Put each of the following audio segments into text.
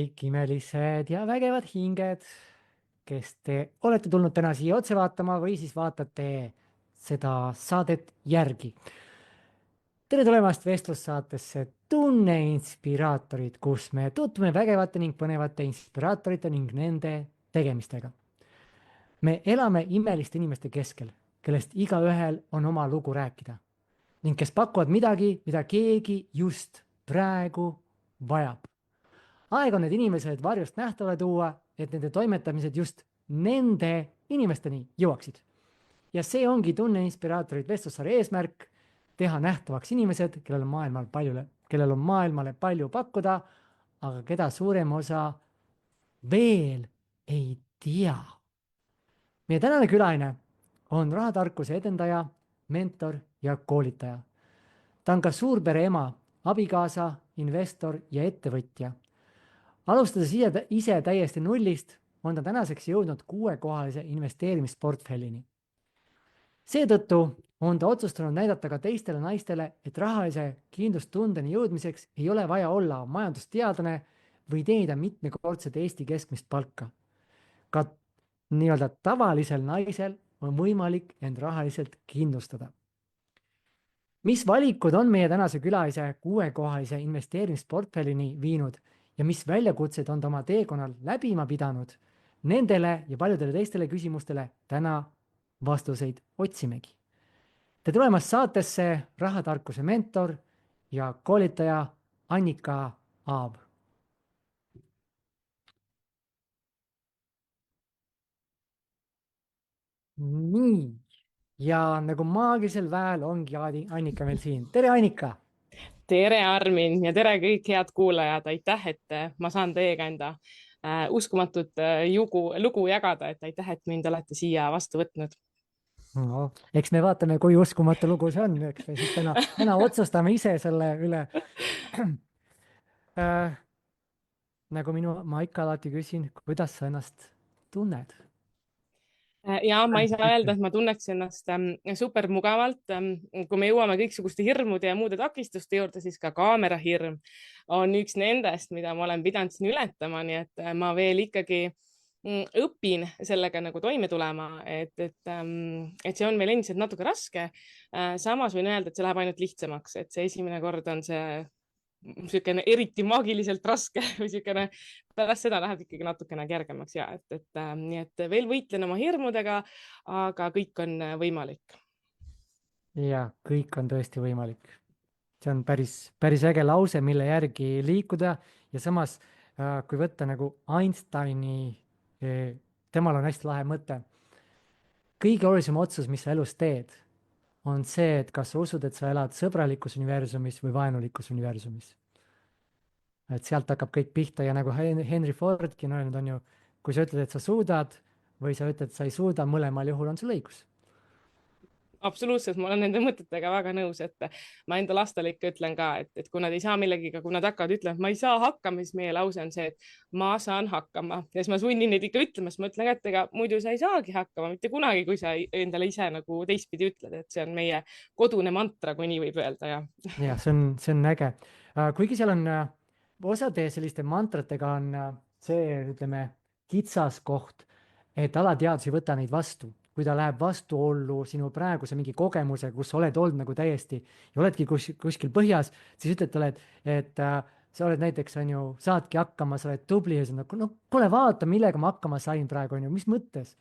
kõik imelised ja vägevad hinged, kes te olete tulnud täna siia otse vaatama või siis vaatate seda saadet järgi. tere tulemast vestlussaatesse Tunne inspiraatorid, kus me tutvume vägevate ning põnevate inspiraatorite ning nende tegemistega. me elame imeliste inimeste keskel, kellest igaühel on oma lugu rääkida ning kes pakuvad midagi, mida keegi just praegu vajab. Aeg on need inimesed varjust nähtavale tuua, et nende toimetamised just nende inimesteni jõuaksid. Ja see ongi Tunne inspiraatorid vestlussarja eesmärk, teha nähtavaks inimesed, kellel on maailmale palju pakkuda, aga keda suurem osa veel ei tea. Meie tänane külaline on rahatarkuse edendaja, mentor ja koolitaja. Ta on ka suurpere ema, abikaasa, investor ja ettevõtja. Alustades ise täiesti nullist, on ta tänaseks jõudnud 6-kohalise investeerimisportfellini. Seetõttu on ta otsustanud näidata ka teistele naistele, et rahalise kindlustundeni jõudmiseks ei ole vaja olla majandusteadlane või teenida mitmekordset Eesti keskmist palka. Ka nii-öelda tavalisel naisel on võimalik end rahaliselt kindlustada. Mis valikud on meie tänase külalise 6-kohalise investeerimisportfellini viinud ja mis väljakutsed on ta oma teekonnal läbima pidanud, nendele ja paljudele teistele küsimustele täna vastuseid otsimegi. Tere tulemast saatesse rahatarkuse mentor ja koolitaja Annika Aab. Nii, ja nagu maagilisel väel ongi Annika meil siin. Tere, Annika! Tere, Armin, ja tere kõik head kuulajad. Aitäh, et ma saan teiega enda uskumatut lugu jagada, et aitäh, et mind olete siia vastu võtnud. No, eks me vaatame, kui uskumatu lugu see on, eks me siis täna otsustame ise selle üle. Nagu ma ikka alati küsin, kuidas sa ennast tunned? Ja ma ei saa öelda, et ma tunneks ennast super mugavalt. Kui me jõuame kõiksuguste hirmude ja muude takistuste juurde, siis ka kaamerahirm on üks nendest, mida ma olen pidanud siin ületama, nii et ma veel ikkagi õpin sellega nagu toime tulema, et see on veel endiselt natuke raske. Samas võin öelda, et see läheb ainult lihtsamaks, et see esimene kord on niisugune eriti maagiliselt raske või niisugune, pärast seda läheb ikkagi natukene kergemaks ja nii et veel võitlen oma hirmudega, aga kõik on võimalik. Ja kõik on tõesti võimalik. See on päris äge lause, mille järgi liikuda ja samas, kui võtta nagu Einsteini, temal on hästi lahe mõte. Kõige olulisem otsus, mis sa elus teed, on see, et kas sa usud, et sa elad sõbralikus universumis või vaenulikus universumis. Et sealt hakkab kõik pihta ja nagu Henry Fordki on öelnud, on ju, kui sa ütled, et sa suudad või sa ütled, et sa ei suuda, mõlemal juhul on sul õigus. Absoluutselt, ma olen nende mõtetega väga nõus, et ma enda lastele ikka ütlen ka, et kui nad ei saa millegiga, kui nad hakkavad ütlema, et ma ei saa hakkama, siis meie lause on see, et ma saan hakkama. Ja siis ma sunnin neid ikka ütlema, siis ma ütlen ka, et ega muidu sa ei saagi hakkama mitte kunagi, kui sa endale ise nagu teistpidi ütled, et see on meie kodune mantra, kui nii võib öelda. Ja see on äge. Kuigi seal on osade selliste mantratega on see, ütleme, kitsas koht, et alateadus ei võta neid vastu. Kui ta läheb vastuollu sinu praeguse mingi kogemuse, kus sa oled olnud nagu täiesti ja oledki kuskil põhjas, siis ütled talle, et sa oled näiteks, on ju, saadki hakkama, sa oled tubli ja sa oled, no kuule, vaata, millega ma hakkama sain praegu, on ju, mis mõttes?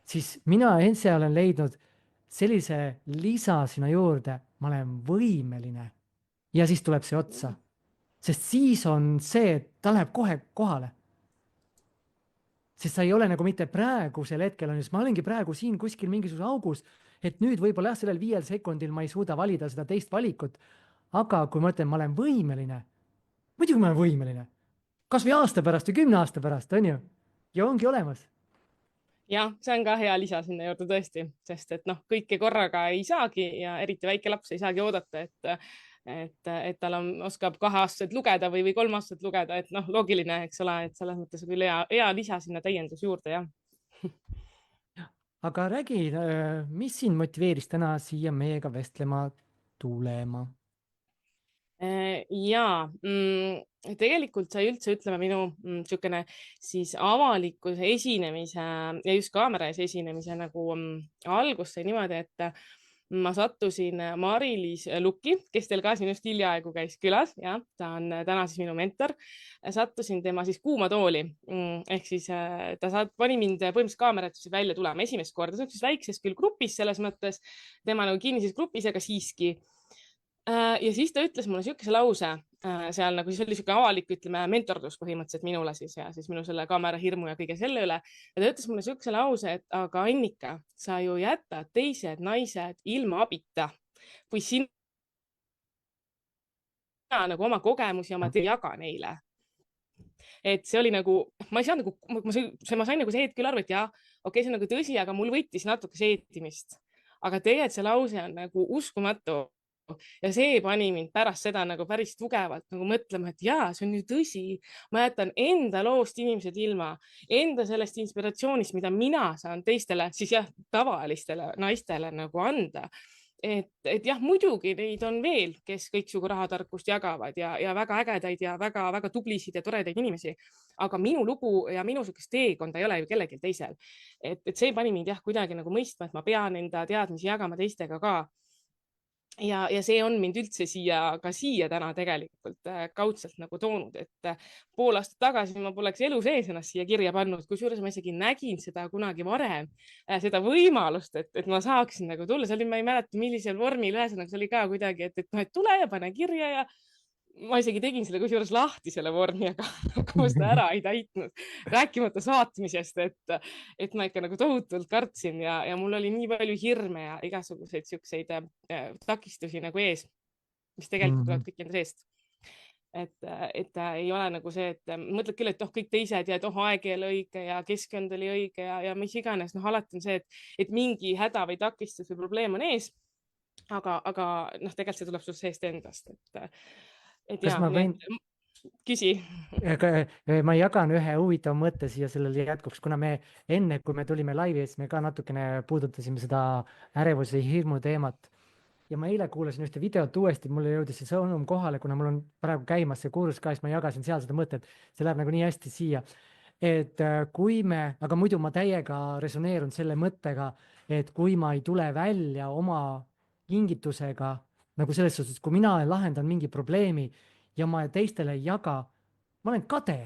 Siis mina ise olen leidnud sellise lisa sinna juurde, ma olen võimeline. Ja siis tuleb see otsa. Sest siis on see, et ta läheb kohe kohale. Sest sa ei ole nagu mitte praegusel hetkel, on just, ma olengi praegu siin kuskil mingisuguse augus, et nüüd võib-olla jah, sellel 5 sekundil ma ei suuda valida seda teist valikut, aga kui ma ütlen, ma olen võimeline, muidugi ma olen võimeline, kas või aasta pärast või 10 aasta pärast, on ju, ja ongi olemas. Jah, see on ka hea lisa sinna juurde tõesti, sest et noh, kõike korraga ei saagi ja eriti väike laps ei saagi oodata, et tal oskab 2-aastaselt lugeda või 3-aastaselt lugeda, et noh, loogiline, eks ole, et selles mõttes küll hea lisa sinna täiendus juurde, jah. Aga räägi, mis sind motiveeris täna siia meiega vestlema tulema? Ja tegelikult sai üldse, ütleme, minu niisugune siis avalikkuse esinemise ja just kaamera ees esinemise nagu algus sai niimoodi, et ma sattusin Mari-Liis Lukki, kes teil ka siin just hiljaaegu käis külas, ja ta on täna siis minu mentor. Sattusin tema siis kuuma tooli, ehk siis ta pani mind põhimõtteliselt kaamerat välja tulema esimest korda, see on siis väikses küll grupis selles mõttes, tema nagu kinnises grupis, aga siiski. Ja siis ta ütles mulle niisuguse lause seal nagu, siis oli niisugune avalik, ütleme, mentordus põhimõtteliselt minule siis ja siis minu selle kaamera hirmu ja kõige selle üle. Ja ta ütles mulle niisuguse lause, et aga Annika, sa ju jätad teised naised ilma abita, kui sina nagu oma kogemusi, oma töö jaga neile. Et see oli nagu, ma ei saanud nagu, ma sain nagu see hetk küll aru, et jah, okei, see on nagu tõsi, aga mul võttis natuke seetimist. Aga tegelikult see lause on nagu uskumatu. Ja see pani mind pärast seda nagu päris tugevalt nagu mõtlema, et jaa, see on ju tõsi. Ma jätan enda loost inimesed ilma, enda sellest inspiratsioonist, mida mina saan teistele, siis jah, tavalistele naistele nagu anda. Et jah, muidugi neid on veel, kes kõiksugu rahatarkust jagavad ja väga ägedaid ja väga tublisid ja toredaid inimesi. Aga minu lugu ja minu sukest teekonda ei ole ju kellelgi teisel. Et see pani mind jah kuidagi nagu mõistma, et ma pean enda teadmisi jagama teistega ka. Ja see on mind üldse siia täna tegelikult kaudselt nagu toonud, et pool aastat tagasi ma poleks elu sees ennast siia kirja pannud, kusjuures ma isegi nägin seda kunagi varem, seda võimalust, et ma saaksin nagu tulla, ma ei mäleta, millisel vormil, ühesõnaga see oli ka kuidagi, et tule ja pane kirja ja ma isegi tegin selle kusjuures lahti selle vormi, aga ma seda ära ei täitnud, rääkimata saatmisest, et ma ikka nagu tohutult kartsin ja mul oli nii palju hirme ja igasuguseid siukseid takistusi nagu ees, mis tegelikult tulevad kõik enda seest. Et ei ole nagu see, et mõtled küll, et kõik teised ja et aeg ei ole õige ja keskkond oli õige ja mis iganes, alati on see, et mingi häda või takistus või probleem on ees, aga tegelikult see tuleb sul seest endast, et kas ja, ma võin, küsi. ma jagan ühe huvitava mõtte siia sellele jätkuks, kuna me enne, kui me tulime laivi, siis me ka natukene puudutasime seda ärevuse ja hirmu teemat. Ja ma eile kuulasin ühte videot uuesti, mulle jõudis see sõnum kohale, kuna mul on praegu käimas see kursus ka, siis ma jagasin seal seda mõtet, see läheb nagu nii hästi siia. Et kui me, aga muidu ma täiega resoneerun selle mõttega, et kui ma ei tule välja oma kingitusega, nagu selles suhtes, kui mina lahendan mingi probleemi ja ma teistele ei jaga, ma olen kade.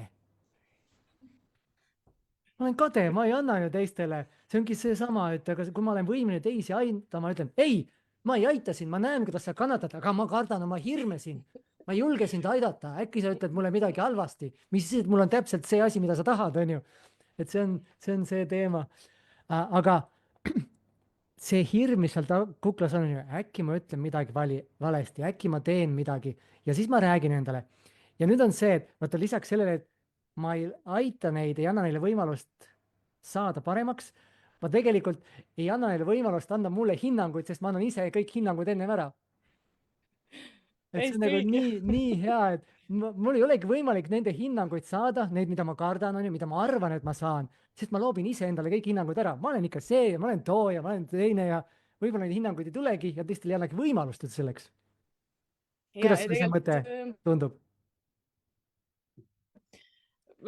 Ma olen kade, ma ei anna ju teistele. See ongi seesama, et aga kui ma olen võimeline teisi aitama, ütlen, ei, ma ei aita sind, ma näen, kuidas sa kannatad, aga ma kardan oma hirme siin. Ma ei julge sind aidata, äkki sa ütled mulle midagi halvasti, mis siis, et mul on täpselt see asi, mida sa tahad, on ju. Et see on see teema. Aga see hirm, mis seal kuklas on, äkki ma ütlen midagi valesti, äkki ma teen midagi ja siis ma räägin endale. Ja nüüd on see, et vaata lisaks sellele, et ma ei aita neid, ei anna neile võimalust saada paremaks, ma tegelikult ei anna neile võimalust anda mulle hinnanguid, sest ma annan ise kõik hinnangud ennem ära. Et see on nagu nii hea, et mul ei olegi võimalik nende hinnanguid saada, neid, mida ma kardan, mida ma arvan, et ma saan, sest ma loobin ise endale kõik hinnangud ära. Ma olen ikka see ja ma olen too ja ma olen teine ja võib-olla neid hinnanguid ei tulegi ja teistel ei annagi võimalust selleks. Kuidas see mõte tundub?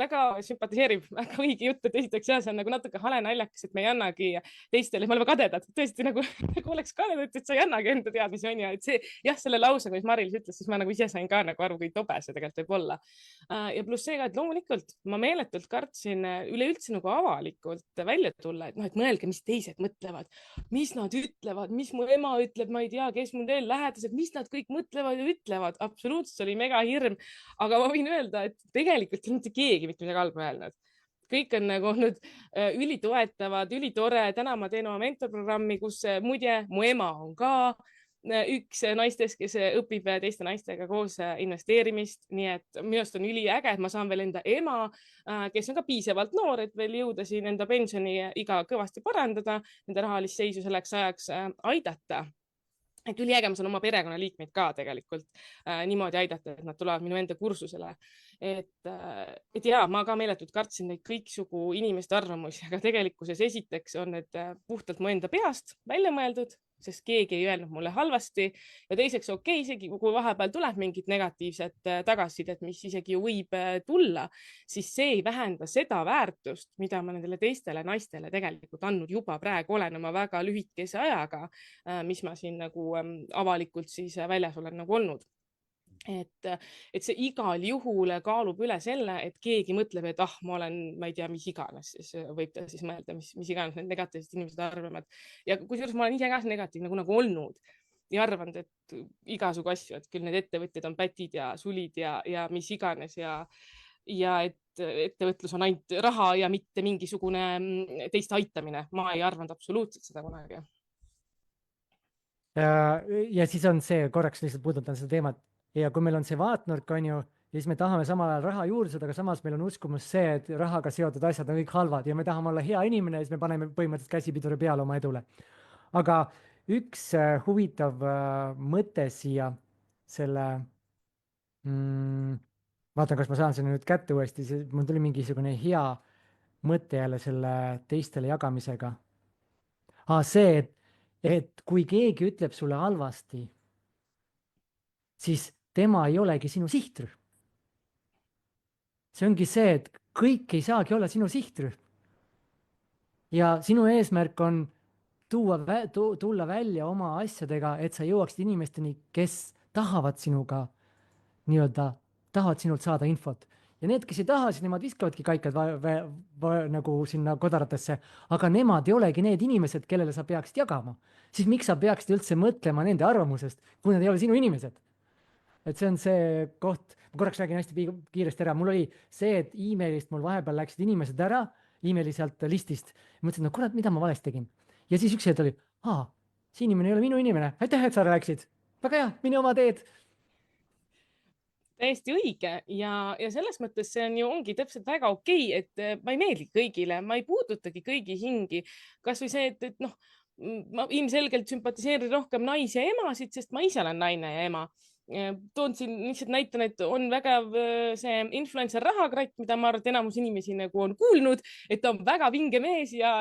Väga sümpatiseerib, väga õige jutt, et esiteks jah, see on nagu natuke hale naljakas, et me ei annagi teistele, me oleme kadedad, tõesti nagu oleks kadedad, et sa ei annagi enda teadmisi, on ju, et see jah, selle lausega, mis Mari-Liis ütles, siis ma nagu ise sain ka nagu aru, kui tobe see tegelikult võib olla. Ja pluss see ka, et loomulikult ma meeletult kartsin üleüldse nagu avalikult välja tulla, et et mõelge, mis teised mõtlevad, mis nad ütlevad, mis mu ema ütleb, ma ei tea, kes mul veel lähedased, mis nad kõik mõtlevad ja ütlevad, absoluutselt oli mega hirm, aga ma võin öelda, et tegelikult ei mitte keegi mitte midagi halba öelnud. Kõik on nagu olnud ülitoetavad, ülitore. Täna ma teen oma mentorprogrammi, kus muide mu ema on ka üks naistest, kes õpib teiste naistega koos investeerimist. Nii et minu arust on üliäge, et ma saan veel enda ema, kes on ka piisavalt noor, et veel jõuda siin enda pensioni iga kõvasti parandada, nende rahalist seisu selleks ajaks aidata. Et üliäge, ma saan oma perekonnaliikmeid ka tegelikult niimoodi aidata, et nad tulevad minu enda kursusele. Et jaa, ma ka meeletult kartsin neid kõiksugu inimeste arvamusi, aga tegelikkuses esiteks on need puhtalt mu enda peast välja mõeldud sest keegi ei öelnud mulle halvasti ja teiseks isegi kui vahepeal tuleb mingit negatiivset tagasisidet, mis isegi ju võib tulla, siis see ei vähenda seda väärtust, mida ma nendele teistele naistele tegelikult andnud juba praegu olen oma väga lühikese ajaga, mis ma siin nagu avalikult siis väljas olen nagu olnud. Et see igal juhul kaalub üle selle, et keegi mõtleb, et ma olen, ma ei tea, mis iganes, siis võib ta siis mõelda, mis iganes need negatiivsed inimesed arvavad. Ja kusjuures ma olen ise ka negatiivne nagu olnud ja arvanud, et igasugu asju, et küll need ettevõtjad on pätid ja sulid ja mis iganes ja et ettevõtlus on ainult raha ja mitte mingisugune teiste aitamine. Ma ei arvanud absoluutselt seda kunagi. Ja siis on see, korraks lihtsalt puudutan seda teemat, ja kui meil on see vaatenurk, on ju, ja siis me tahame samal ajal raha juurde saada, aga samas meil on uskumus see, et rahaga seotud asjad on kõik halvad ja me tahame olla hea inimene ja siis me paneme põhimõtteliselt käsipiduri peale oma edule. Aga üks huvitav mõte siia selle, vaatan, kas ma saan selle nüüd kätte uuesti, mul tuli mingisugune hea mõte jälle selle teistele jagamisega. See, et kui keegi ütleb sulle halvasti, siis tema ei olegi sinu sihtrühm. See ongi see, et kõik ei saagi olla sinu sihtrühm. Ja sinu eesmärk on tulla välja oma asjadega, et sa jõuaksid inimesteni, kes tahavad sinuga tahavad sinult saada infot. Ja need, kes ei taha, siis nemad viskavadki kaikad nagu sinna kodaratesse, aga nemad ei olegi need inimesed, kellele sa peaksid jagama. Siis miks sa peaksid üldse mõtlema nende arvamusest, kui nad ei ole sinu inimesed? Et see on see koht, ma korraks räägin hästi kiiresti ära, mul oli see, et emailist mul vahepeal läksid inimesed ära, emaili sealt listist, mõtlesin, no kurat, mida ma valesti tegin. Ja siis üks hetk oli, see inimene ei ole minu inimene, aitäh, et sa läksid, väga hea, mine oma teed. Täiesti õige ja selles mõttes see on ju ongi täpselt väga okei, et ma ei meeldi kõigile, ma ei puudutagi kõigi hingi, kas või see, et ma ilmselgelt sümpatiseerin rohkem naisi ja emasid, sest ma ise olen naine ja ema. Toon siin lihtsalt näitan, et on vägev see influencer Rahakratt, mida ma arvan, et enamus inimesi nagu on kuulnud, et ta on väga vinge mees ja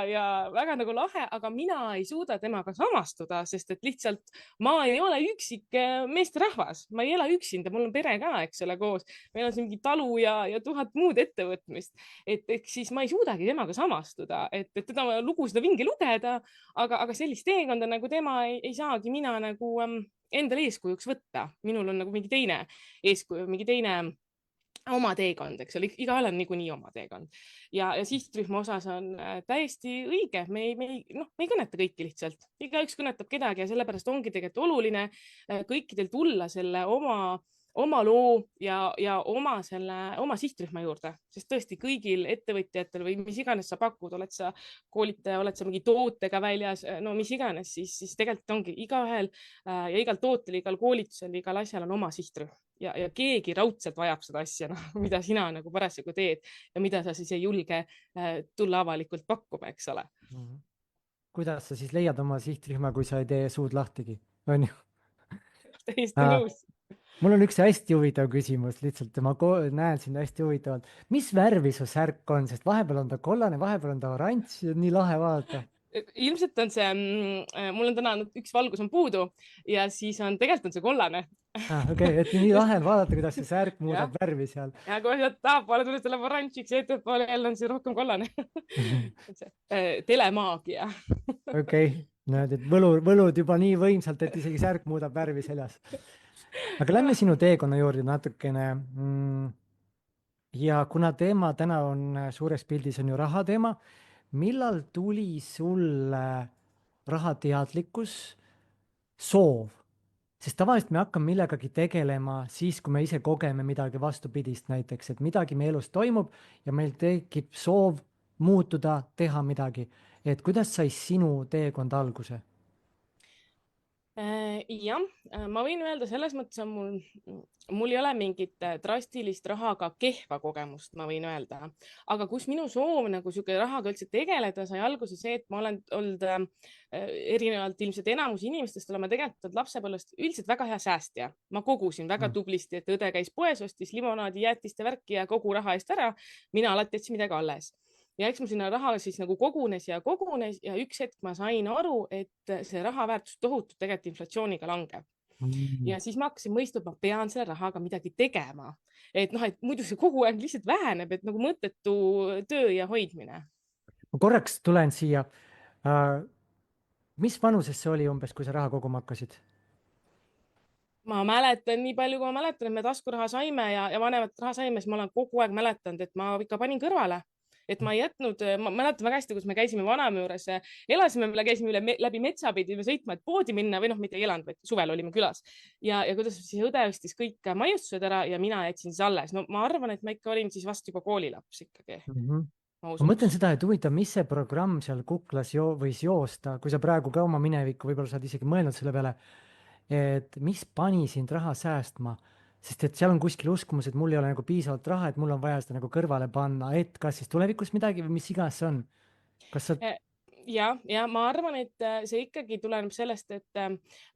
väga nagu lahe, aga mina ei suuda temaga samastuda, sest et lihtsalt ma ei ole üksik meesterahvas, ma ei ela üksinda, mul on pere ka, eks ole, koos. Meil on siin mingi talu ja 1000 muud ettevõtmist, et siis ma ei suudagi temaga samastuda, et teda lugu seda vinge lugeda, aga sellist teekonda nagu tema ei saagi mina nagu endale eeskujuks võtta. Minul on nagu mingi teine eeskuju, mingi teine oma teekond, eks ole, igaühel on niikuinii oma teekond. Ja sihtrühma osas on täiesti õige. Me ei kõneta kõiki lihtsalt. Igaüks kõnetab kedagi ja sellepärast ongi tegelikult oluline kõikidel tulla selle oma loo ja oma sihtrühma juurde, sest tõesti kõigil ettevõtjatel või mis iganes sa pakud, oled sa koolitaja, oled sa mingi tootega väljas, no mis iganes, siis tegelikult ongi igaühel ja igal tootel, igal koolitusel, igal asjal on oma sihtrühm ja keegi raudselt vajab seda asja, mida sina nagu parasjagu teed ja mida sa siis ei julge tulla avalikult pakkuma, eks ole. Kuidas sa siis leiad oma sihtrühma, kui sa ei tee suud lahtigi, on ju? Täiesti nõus. Mul on üks hästi huvitav küsimus, lihtsalt ma näen sind hästi huvitavalt. Mis värvi su särk on, sest vahepeal on ta kollane, vahepeal on ta oranž, nii lahe vaadata. Ilmselt on see, mul on täna üks valgus on puudu ja siis tegelikult on see kollane. Okei, et nii lahe on vaadata, kuidas see särk muudab värvi seal. Ja kui sealt tahapoole tuleb, tuleb oranžiks ja ettepoole jälle on see rohkem kollane. Telemaagia. Okei, näed, et võlud juba nii võimsalt, et isegi särk muudab värvi seljas. Aga lähme sinu teekonna juurde natukene. Ja kuna teema täna on suures pildis on ju raha teema, millal tuli sulle rahateadlikkus, soov? Sest tavaliselt me hakkame millegagi tegelema siis, kui me ise kogeme midagi vastupidist näiteks, et midagi meie elus toimub ja meil tekib soov muutuda, teha midagi. Et kuidas sai sinu teekond alguse? Jah, ma võin öelda, selles mõttes on mul ei ole mingit drastilist rahaga kehva kogemust, ma võin öelda. Aga kus minu soov nagu sihuke rahaga üldse tegeleda sai alguse see, et ma olen olnud erinevalt ilmselt enamus inimestest olema tegelikult lapsepõlvest üldiselt väga hea säästja. Ma kogusin väga tublisti, et õde käis poes, ostis limonaadi, jäätiste värki ja kogu raha eest ära. Mina alati jätsin midagi alles. ja eks mul sinna raha siis nagu kogunes ja üks hetk ma sain aru, et see raha väärtus tohutult tegelikult inflatsiooniga langeb. Mm. Ja siis ma hakkasin mõistma, et ma pean selle rahaga midagi tegema. Et noh, et muidu see kogu aeg lihtsalt väheneb, et nagu mõttetu töö ja hoidmine. Ma korraks tulen siia. Mis vanuses see oli umbes, kui sa raha koguma hakkasid? Ma mäletan nii palju, kui ma mäletan, et me taskuraha saime ja vanemat raha saime, siis ma olen kogu aeg mäletanud, et ma ikka panin kõrvale. Et ma ei jätnud, ma mäletan väga hästi, kus me käisime vanaema juures, elasime, käisime läbi metsa, pidime sõitma, et poodi minna või noh, mitte ei elanud, vaid suvel olime külas. Ja kuidas siis õde ostis kõik maiustused ära ja mina jätsin siis alles. No ma arvan, et ma ikka olin siis vast juba koolilaps ikkagi. Ma Ma mõtlen usuks. seda, et huvitav, mis see programm seal kuklas võis joosta, kui sa praegu ka oma minevikku, võib-olla sa oled isegi mõelnud selle peale, et mis pani sind raha säästma, sest et seal on kuskil uskumus, et mul ei ole nagu piisavalt raha, et mul on vaja seda nagu kõrvale panna, et kas siis tulevikus midagi või mis iganes see on. Kas sa Ja ma arvan, et see ikkagi tuleneb sellest, et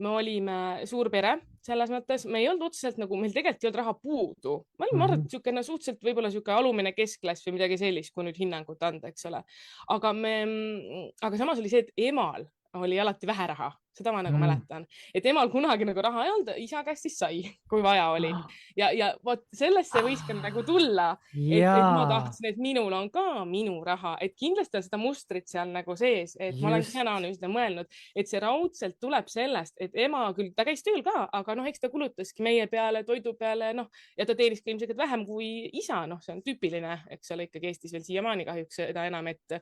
me olime suur pere selles mõttes, me ei olnud otseselt nagu, meil tegelikult ei olnud raha puudu. Ma olin, ma arvan, niisugune suhteliselt võib-olla niisugune alumine keskklass või midagi sellist, kui nüüd hinnangut anda, eks ole. Aga samas oli see, et emal oli alati vähe raha, seda ma nagu mäletan, et emal kunagi nagu raha ei olnud, isa käest siis sai, kui vaja oli. Ja vot sellesse võis ka nagu tulla, et ma tahtsin, et minul on ka minu raha, et kindlasti on seda mustrit seal nagu sees, et ma olen ise analüüsida mõelnud, et see raudselt tuleb sellest, et ema küll, ta käis tööl ka, aga noh, eks ta kulutaski meie peale, toidu peale, noh, ja ta teenis ka ilmselt vähem kui isa, noh, see on tüüpiline, eks ole, ikkagi Eestis veel siiamaani kahjuks seda enam, et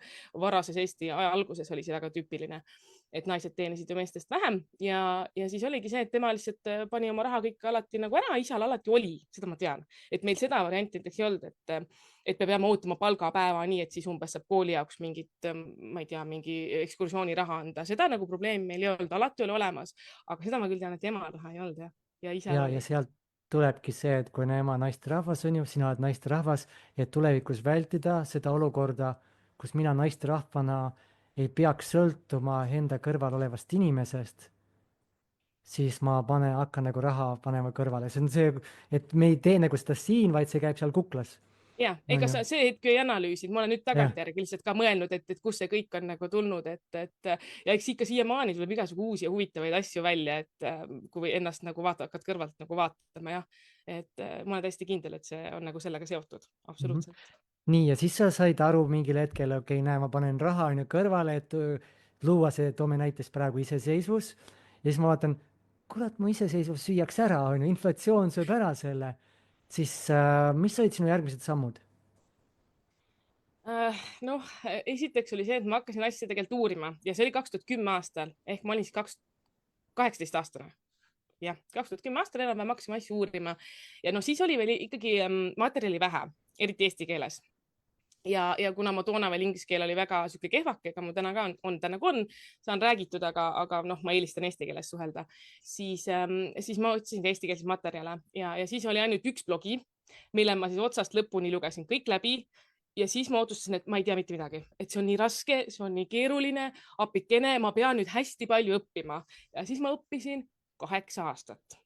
varases Eesti aja alguses oli see väga tüüpiline, et naised teenisid ju meestest vähem ja siis oligi see, et tema lihtsalt pani oma raha kõik alati nagu ära, isal alati oli, seda ma tean, et meil seda varianti näiteks ei olnud, et me peame ootama palgapäeva nii, et siis umbes saab kooli jaoks mingit, ma ei tea, mingi ekskursiooniraha anda, seda nagu probleemi meil ei olnud, alati oli olemas, aga seda ma küll tean, et ema raha ei olnud ja isal oli. ja sealt tulebki see, et kui on ema naisterahvas, on ju, sina oled naisterahvas, et tulevikus vältida seda olukorda, kus mina naisterahvana ei peaks sõltuma enda kõrval olevast inimesest, siis ma hakkan nagu raha panema kõrvale. See on see, et me ei tee nagu seda siin, vaid see käib seal kuklas. Ja, ega sa see hetk ei analüüsinud, ma olen nüüd tagantjärgi lihtsalt ka mõelnud, et kus see kõik on nagu tulnud, ja eks ikka siiamaani tuleb igasugu uusi ja huvitavaid asju välja, et kui ennast nagu hakkad kõrvalt nagu vaatama, jah, et ma olen täiesti kindel, et see on nagu sellega seotud, absoluutselt. Nii, ja siis sa said aru mingil hetkel, okei, näe, ma panen raha on ju kõrvale, et luua see, toome näiteks praegu iseseisvus. Ja siis ma vaatan, kurat, mu iseseisvus süüakse ära, on ju, inflatsioon sööb ära selle. Siis mis olid sinu järgmised sammud? Noh, esiteks oli see, et ma hakkasin asja tegelikult uurima ja see oli 2010 aastal ehk ma olin siis 18-aastane. Jah, 2010 aastal enam-vähem hakkasime asju uurima ja noh, siis oli veel ikkagi materjali vähe, eriti eesti keeles. Ja kuna ma toona veel inglise keel oli väga sihuke kehvake, ega mu täna ka on, saan räägitud, aga noh, ma eelistan eesti keeles suhelda, siis ma otsisin ka eestikeelseid materjale ja siis oli ainult üks blogi, mille ma siis otsast lõpuni lugesin kõik läbi. Ja siis ma otsustasin, et ma ei tea mitte midagi, et see on nii raske, see on nii keeruline, apikene, ma pean nüüd hästi palju õppima ja siis ma õppisin 8 aastat.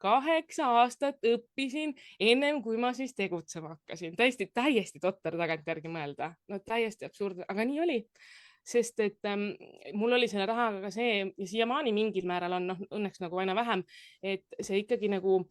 8 aastat õppisin ennem, kui ma siis tegutsema hakkasin. Täiesti totter tagantjärgi mõelda. No täiesti absurdne, aga nii oli. Sest et mul oli selle rahaga ka see ja siiamaani mingil määral on õnneks nagu aina vähem, et see ikkagi nagu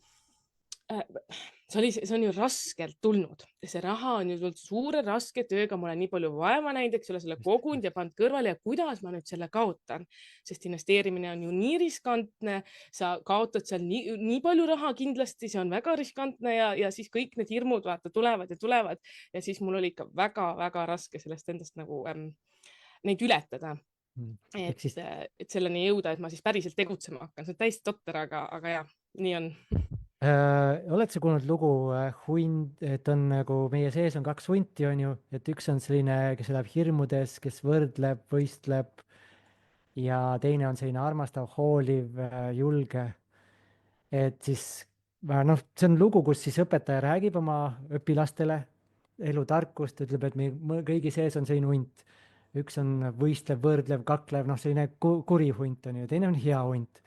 see on ju raskelt tulnud. See raha on ju tulnud suure raske tööga, ma olen nii palju vaeva näinud, eks ole, selle kogunud ja pannud kõrvale ja kuidas ma nüüd selle kaotan, sest investeerimine on ju nii riskantne, sa kaotad seal nii palju raha kindlasti, see on väga riskantne ja siis kõik need hirmud vaata tulevad ja siis mul oli ikka väga-väga raske sellest endast nagu neid ületada. Et selleni jõuda, et ma siis päriselt tegutsema hakkan, see on täiesti totter, aga jah, nii on. Oled sa kuulnud lugu hunt, et on nagu meie sees on 2 hunti, on ju, et üks on selline, kes elab hirmudes, kes võrdleb, võistleb ja teine on selline armastav, hooliv, julge. Et siis noh, see on lugu, kus siis õpetaja räägib oma õpilastele elutarkust, ütleb, et meie kõigi sees on selline hunt. Üks on võistlev, võrdlev, kaklev, noh, selline kuri hunt on ju, teine on hea hunt.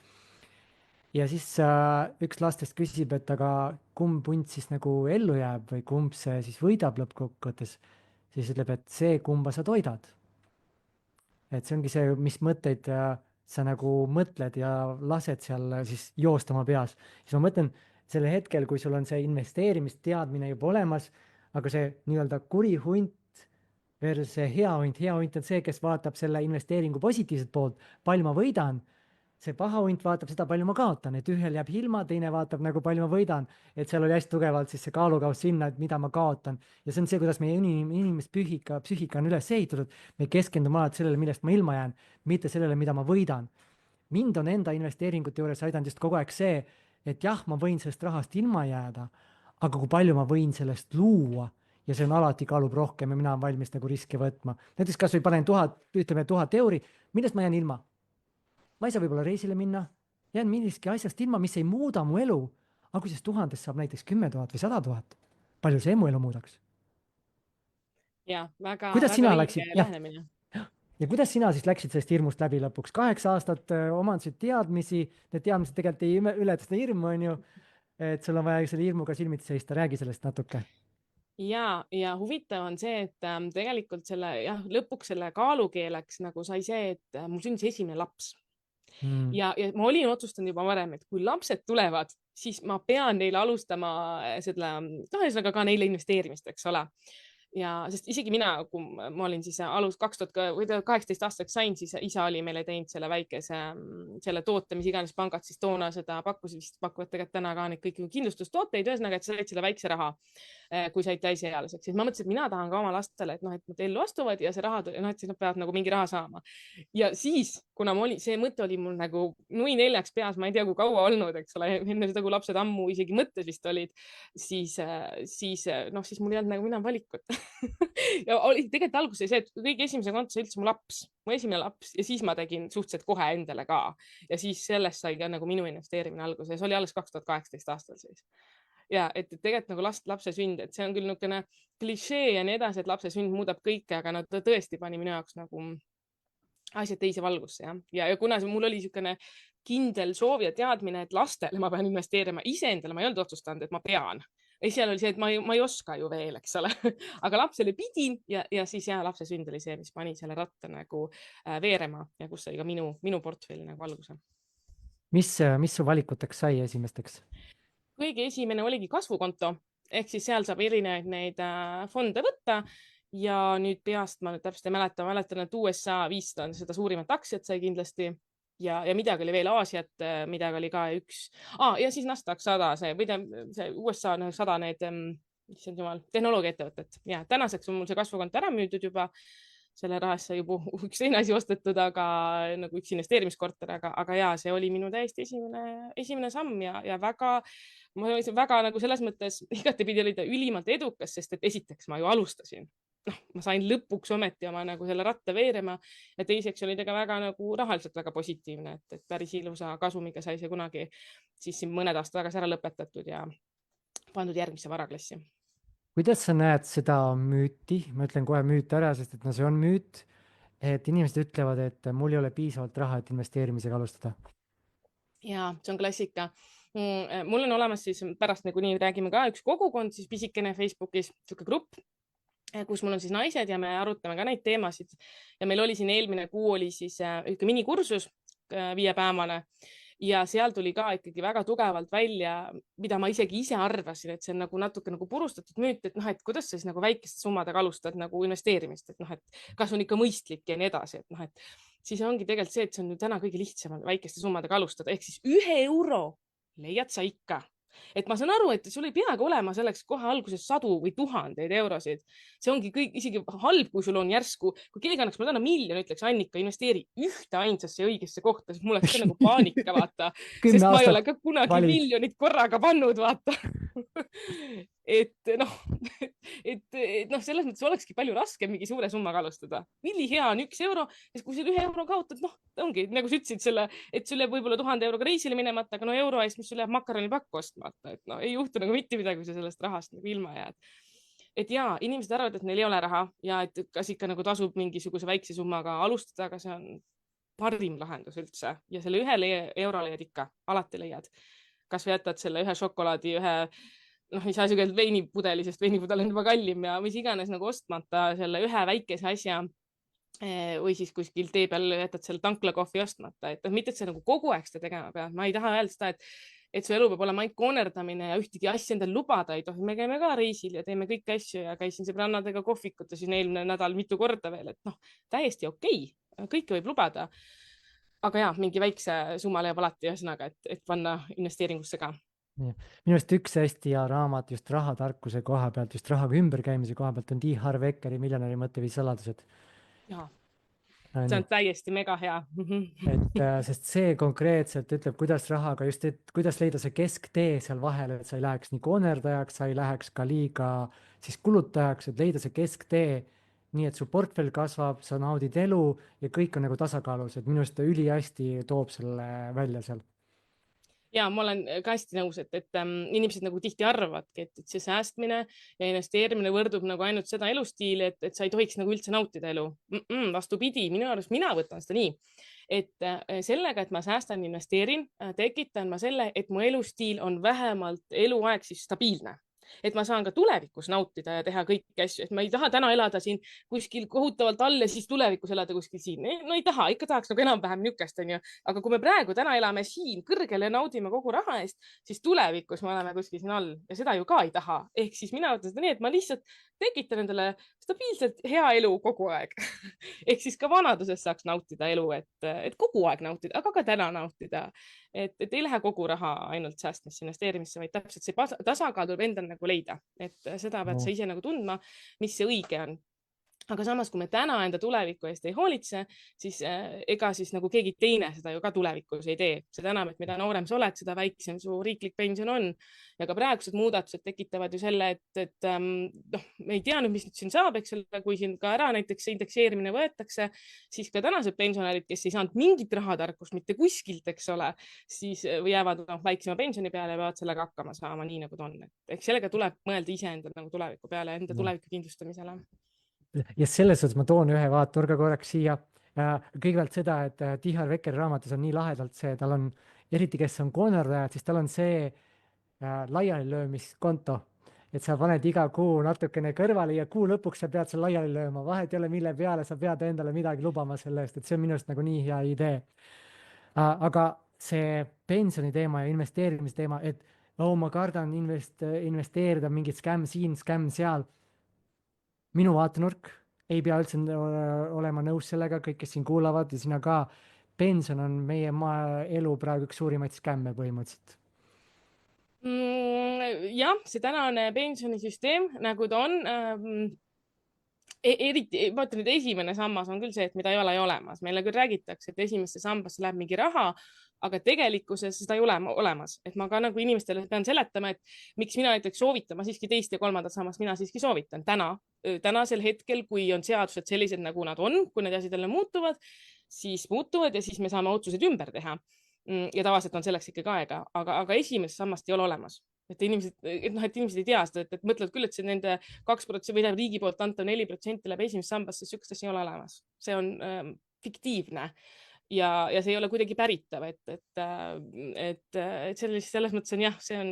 Ja siis üks lastest küsib, et aga kumb hunt siis nagu ellu jääb või kumb see siis võidab lõppkokkuvõttes. siis ütleb, et see, kumba sa toidad. Et see ongi see, mis mõtteid sa nagu mõtled ja lased seal siis joosta oma peas. siis ma mõtlen selle hetkel, kui sul on see investeerimisteadmine juba olemas, aga see nii-öelda kuri hunt versus see hea hunt on see, kes vaatab selle investeeringu positiivset poolt, palju ma võidan. See paha hunt vaatab seda, palju ma kaotan, et ühel jääb ilma, teine vaatab nagu palju ma võidan, et seal oli hästi tugevalt siis see kaalukauss sinna, et mida ma kaotan. ja see on see, kuidas meie inimeste psüühika on üles ehitatud. Me keskendume alati sellele, millest ma ilma jään, mitte sellele, mida ma võidan. Mind on enda investeeringute juures aidanud just kogu aeg see, et jah, ma võin sellest rahast ilma jääda, aga kui palju ma võin sellest luua ja see on alati kaalub rohkem ja mina olen valmis nagu riske võtma. näiteks kas või panen 1000 euri, millest ma jään ilma? Ma ei saa võib-olla reisile minna, jään millestki asjast ilma, mis ei muuda mu elu, aga kui sellest 1000 saab näiteks 10 000 või 100 000, palju see mu elu muudaks? Ja väga, Kuidas väga sina õige läksid? lähenemine. Ja kuidas sina siis läksid sellest hirmust läbi lõpuks? 8 aastat omandasid teadmisi, need teadmised tegelikult ei ületa seda hirmu, on ju, et sul on vaja selle hirmuga silmitsi seista. Räägi sellest natuke. Ja huvitav on see, et tegelikult selle, jah, lõpuks selle kaalukeeleks nagu sai see, et mul sündis esimene laps. Ja ma olin otsustanud juba varem, et kui lapsed tulevad, siis ma pean neile alustama seda, ühesõnaga ka neile investeerimist, eks ole. Ja sest isegi mina, kui ma olin siis 2018 aastaks sain, siis isa oli meile teinud selle väikese, selle toote, mis iganes pangad siis toona seda pakkusid, vist pakuvad tegelikult täna ka neid kõiki kindlustustooteid, ühesõnaga, et sa said selle väikse raha, kui said täisealiseks. Siis ma mõtlesin, et mina tahan ka oma lastele, et noh, et nad ellu astuvad ja see raha, noh, et siis nad peavad nagu mingi raha saama. Ja siis, kuna see mõte oli mul nagu nui neljaks peas, ma ei tea, kui kaua olnud, eks ole, enne seda, kui lapsed ammu isegi mõttes vist olid, siis mul ei olnud nagu enam valikut. Ja oli tegelikult alguses see, et kõige esimese konto üldse mu esimene laps ja siis ma tegin suhteliselt kohe endale ka. Ja siis sellest sai ka nagu minu investeerimine alguse ja see oli alles 2018 aastal siis. Ja et tegelikult nagu lapse sünd, et see on küll niisugune klišee ja nii edasi, et lapse sünd muudab kõike, aga ta tõesti pani minu jaoks nagu asjad teise valgusse. Ja kuna mul oli niisugune kindel soov ja teadmine, et lastele ma pean investeerima, iseendale ma ei olnud otsustanud, et ma pean. Seal oli see, et ma ei oska ju veel, eks ole, aga lapsele pidin ja siis lapse sünd oli see, mis pani selle ratta nagu veerema ja kus sai ka minu portfelli nagu alguse. Mis su valikuteks sai esimesteks? Kõige esimene oligi kasvukonto, ehk siis seal saab erinevaid neid fonde võtta ja nüüd peast ma nüüd täpselt ei mäletan, et USA 500 on seda suurimat aktsiat sai kindlasti ja midagi oli veel Aasiat, midagi oli ka ja siis Nasdaq 100, see USA 100 need, issand jumal, tehnoloogiaettevõtted. Ja tänaseks on mul see kasvukonto ära müüdud juba, selle rahast sai juba üks teine asi ostetud, aga nagu üks investeerimiskorter, aga ja see oli minu täiesti esimene samm ja väga nagu selles mõttes igatepidi oli ta ülimalt edukas, sest et esiteks ma ju alustasin. Ma sain lõpuks ometi oma nagu selle ratta veerema ja teiseks oli ta ka väga nagu rahaliselt väga positiivne, et päris ilusa kasumiga sai see kunagi siis mõned aastad tagasi ära lõpetatud ja pandud järgmisse varaklassi. Kuidas sa näed seda müüti? Ma ütlen kohe müüt ära, sest et see on müüt, et inimesed ütlevad, et mul ei ole piisavalt raha, et investeerimisega alustada. Ja see on klassika. Mul on olemas siis pärast nagu nii räägime ka üks kogukond siis pisikene Facebookis, siuke grupp, kus mul on siis naised ja me arutame ka neid teemasid ja meil oli siin eelmine kuu oli siis üks minikursus 5-päevane ja seal tuli ka ikkagi väga tugevalt välja, mida ma isegi ise arvasin, et see on nagu natuke nagu purustatud müüt, et et kuidas sa siis nagu väikeste summadega alustad nagu investeerimist, et kas on ikka mõistlik ja nii edasi, et siis ongi tegelikult see, et see on ju täna kõige lihtsam väikeste summadega alustada, ehk siis 1 euro leiad sa ikka. Et ma saan aru, et sul ei peagi olema selleks kohe alguses 100 või 1000 eurosid. See ongi kõik isegi halb, kui sul on järsku, kui keegi annaks mulle täna 1 000 000, ütleks Annika, investeeri ühte ainsasse õigesse kohta, siis mul oleks ka nagu paanika, vaata. Sest ma ei ole ka kunagi 1 000 000 korraga pannud, vaata. Selles mõttes olekski palju raskem mingi suure summaga alustada. Milli hea on 1 euro, sest kui selle 1 euro kaotad, ongi, nagu sa ütlesid selle, et sul jääb võib-olla 1000 euroga reisile minemata, aga euro eest, mis sul jääb makaronipakku ostmata, et ei juhtu nagu mitte midagi, kui sa sellest rahast nagu ilma jääd. Et jaa, inimesed arvavad, et neil ei ole raha ja et kas ikka nagu tasub mingisuguse väikse summaga alustada, aga see on parim lahendus üldse ja selle 1 euro leiad ikka, alati leiad. Kas või jätad selle 1 šokolaadi, 1 noh, ei saa isegi veinipudeli, sest veinipudel on juba kallim ja mis iganes nagu ostmata selle ühe väikese asja või siis kuskil tee peal jätad selle tanklakohvi ostmata, et noh, mitte et sa nagu kogu aeg seda tegema pead, ma ei taha öelda seda, et su elu peab olema ainult koonerdamine ja ühtegi asja endale lubada ei tohi, me käime ka reisil ja teeme kõiki asju ja käisin sõbrannadega kohvikutes siin eelmine nädal mitu korda veel, et noh, täiesti okei, kõike võib lubada. aga ja, mingi väikse summa leiab alati ühesõnaga, et panna investeeringusse ka. minu arust üks hästi hea raamat just rahatarkuse koha pealt, just rahaga ümberkäimise koha pealt on T. Harv Ekeri Miljonäri mõtteviis saladused. jaa, see on täiesti mega hea. et sest see konkreetselt ütleb, kuidas rahaga just, et kuidas leida see kesktee seal vahel, et sa ei läheks nii koonerdajaks, sa ei läheks ka liiga siis kulutajaks, et leida see kesktee nii, et su portfell kasvab, sa naudid elu ja kõik on nagu tasakaalus, et minu arust ta ülihästi toob selle välja seal. ja ma olen ka hästi nõus, et inimesed nagu tihti arvavadki, et see säästmine ja investeerimine võrdub nagu ainult seda elustiili, et sa ei tohiks nagu üldse nautida elu. Vastupidi, minu arust mina võtan seda nii, et sellega, et ma säästan, investeerin, tekitan ma selle, et mu elustiil on vähemalt eluaeg siis stabiilne. Et ma saan ka tulevikus nautida ja teha kõiki asju, et ma ei taha täna elada siin kuskil kohutavalt all ja siis tulevikus elada kuskil siin. No ei taha, ikka tahaks nagu enam-vähem niukest, onju. Aga kui me praegu täna elame siin kõrgel ja naudime kogu raha eest, siis tulevikus me oleme kuskil siin all ja seda ju ka ei taha. Ehk siis mina ütlen seda nii, et ma lihtsalt tekitan endale stabiilselt hea elu kogu aeg. Ehk siis ka vanaduses saaks nautida elu, et kogu aeg nautida, aga ka täna nautida. Et ei lähe kogu raha ainult säästmisse, investeerimisse, vaid täpselt see tasakaal tuleb endal nagu leida, et seda pead sa ise nagu tundma, mis see õige on. Aga samas, kui me täna enda tuleviku eest ei hoolitse, siis ega siis nagu keegi teine seda ju ka tulevikus ei tee. Seda enam, et mida noorem sa oled, seda väiksem su riiklik pension on. Ja ka praegused muudatused tekitavad ju selle, et noh, me ei tea nüüd, mis nüüd siin saab, eks ole, kui siin ka ära näiteks indekseerimine võetakse, siis ka tänased pensionärid, kes ei saanud mingit rahatarkust mitte kuskilt, eks ole, siis jäävad väiksema pensioni peale ja peavad sellega hakkama saama nii, nagu ta on. Ehk sellega tuleb mõelda iseenda nagu tuleviku peale, enda tuleviku kindlustamisele. Ja selles suhtes ma toon ühe vaatenurga korraks siia. Kõigepealt seda, et T. Harv Ekeri raamatus on nii lahedalt see, tal on, eriti kes on koonerdajad, siis tal on see laialilöömiskonto, et sa paned iga kuu natukene kõrvale ja kuu lõpuks sa pead seal laiali lööma, vahet ei ole, mille peale sa pead endale midagi lubama selle eest, et see on minu arust nagu nii hea idee. Aga see pensioni teema ja investeerimise teema, et ma kardan investeerida mingit skämm siin, skämm seal. Minu vaatenurk ei pea üldse olema nõus sellega, kõik, kes siin kuulavad ja sina ka. Pension on meie elu praegu üks suurimaid skämme põhimõtteliselt. Jah, see tänane pensionisüsteem, nagu ta on, eriti, ma ütlen, et esimene sammas on küll see, et mida ei ole olemas. Meile küll räägitakse, et esimesse sambasse läheb mingi raha, aga tegelikkuses seda ei ole olemas, et ma ka nagu inimestele pean seletama, et miks mina näiteks soovitan, ma siiski teist ja kolmandat sammast mina siiski soovitan tänasel hetkel, kui on seadused sellised, nagu nad on, kui need asjad jälle muutuvad, siis muutuvad ja siis me saame otsused ümber teha. Ja tavaliselt on selleks ikkagi aega, aga esimest sammast ei ole olemas. Et inimesed ei tea seda, et mõtlevad küll, et see nende 2% või riigi poolt antav 4% läheb esimest sambasse, sükst asja ei ole olemas. See on fiktiivne. Ja see ei ole kuidagi päritav, et selles mõttes on jah, see on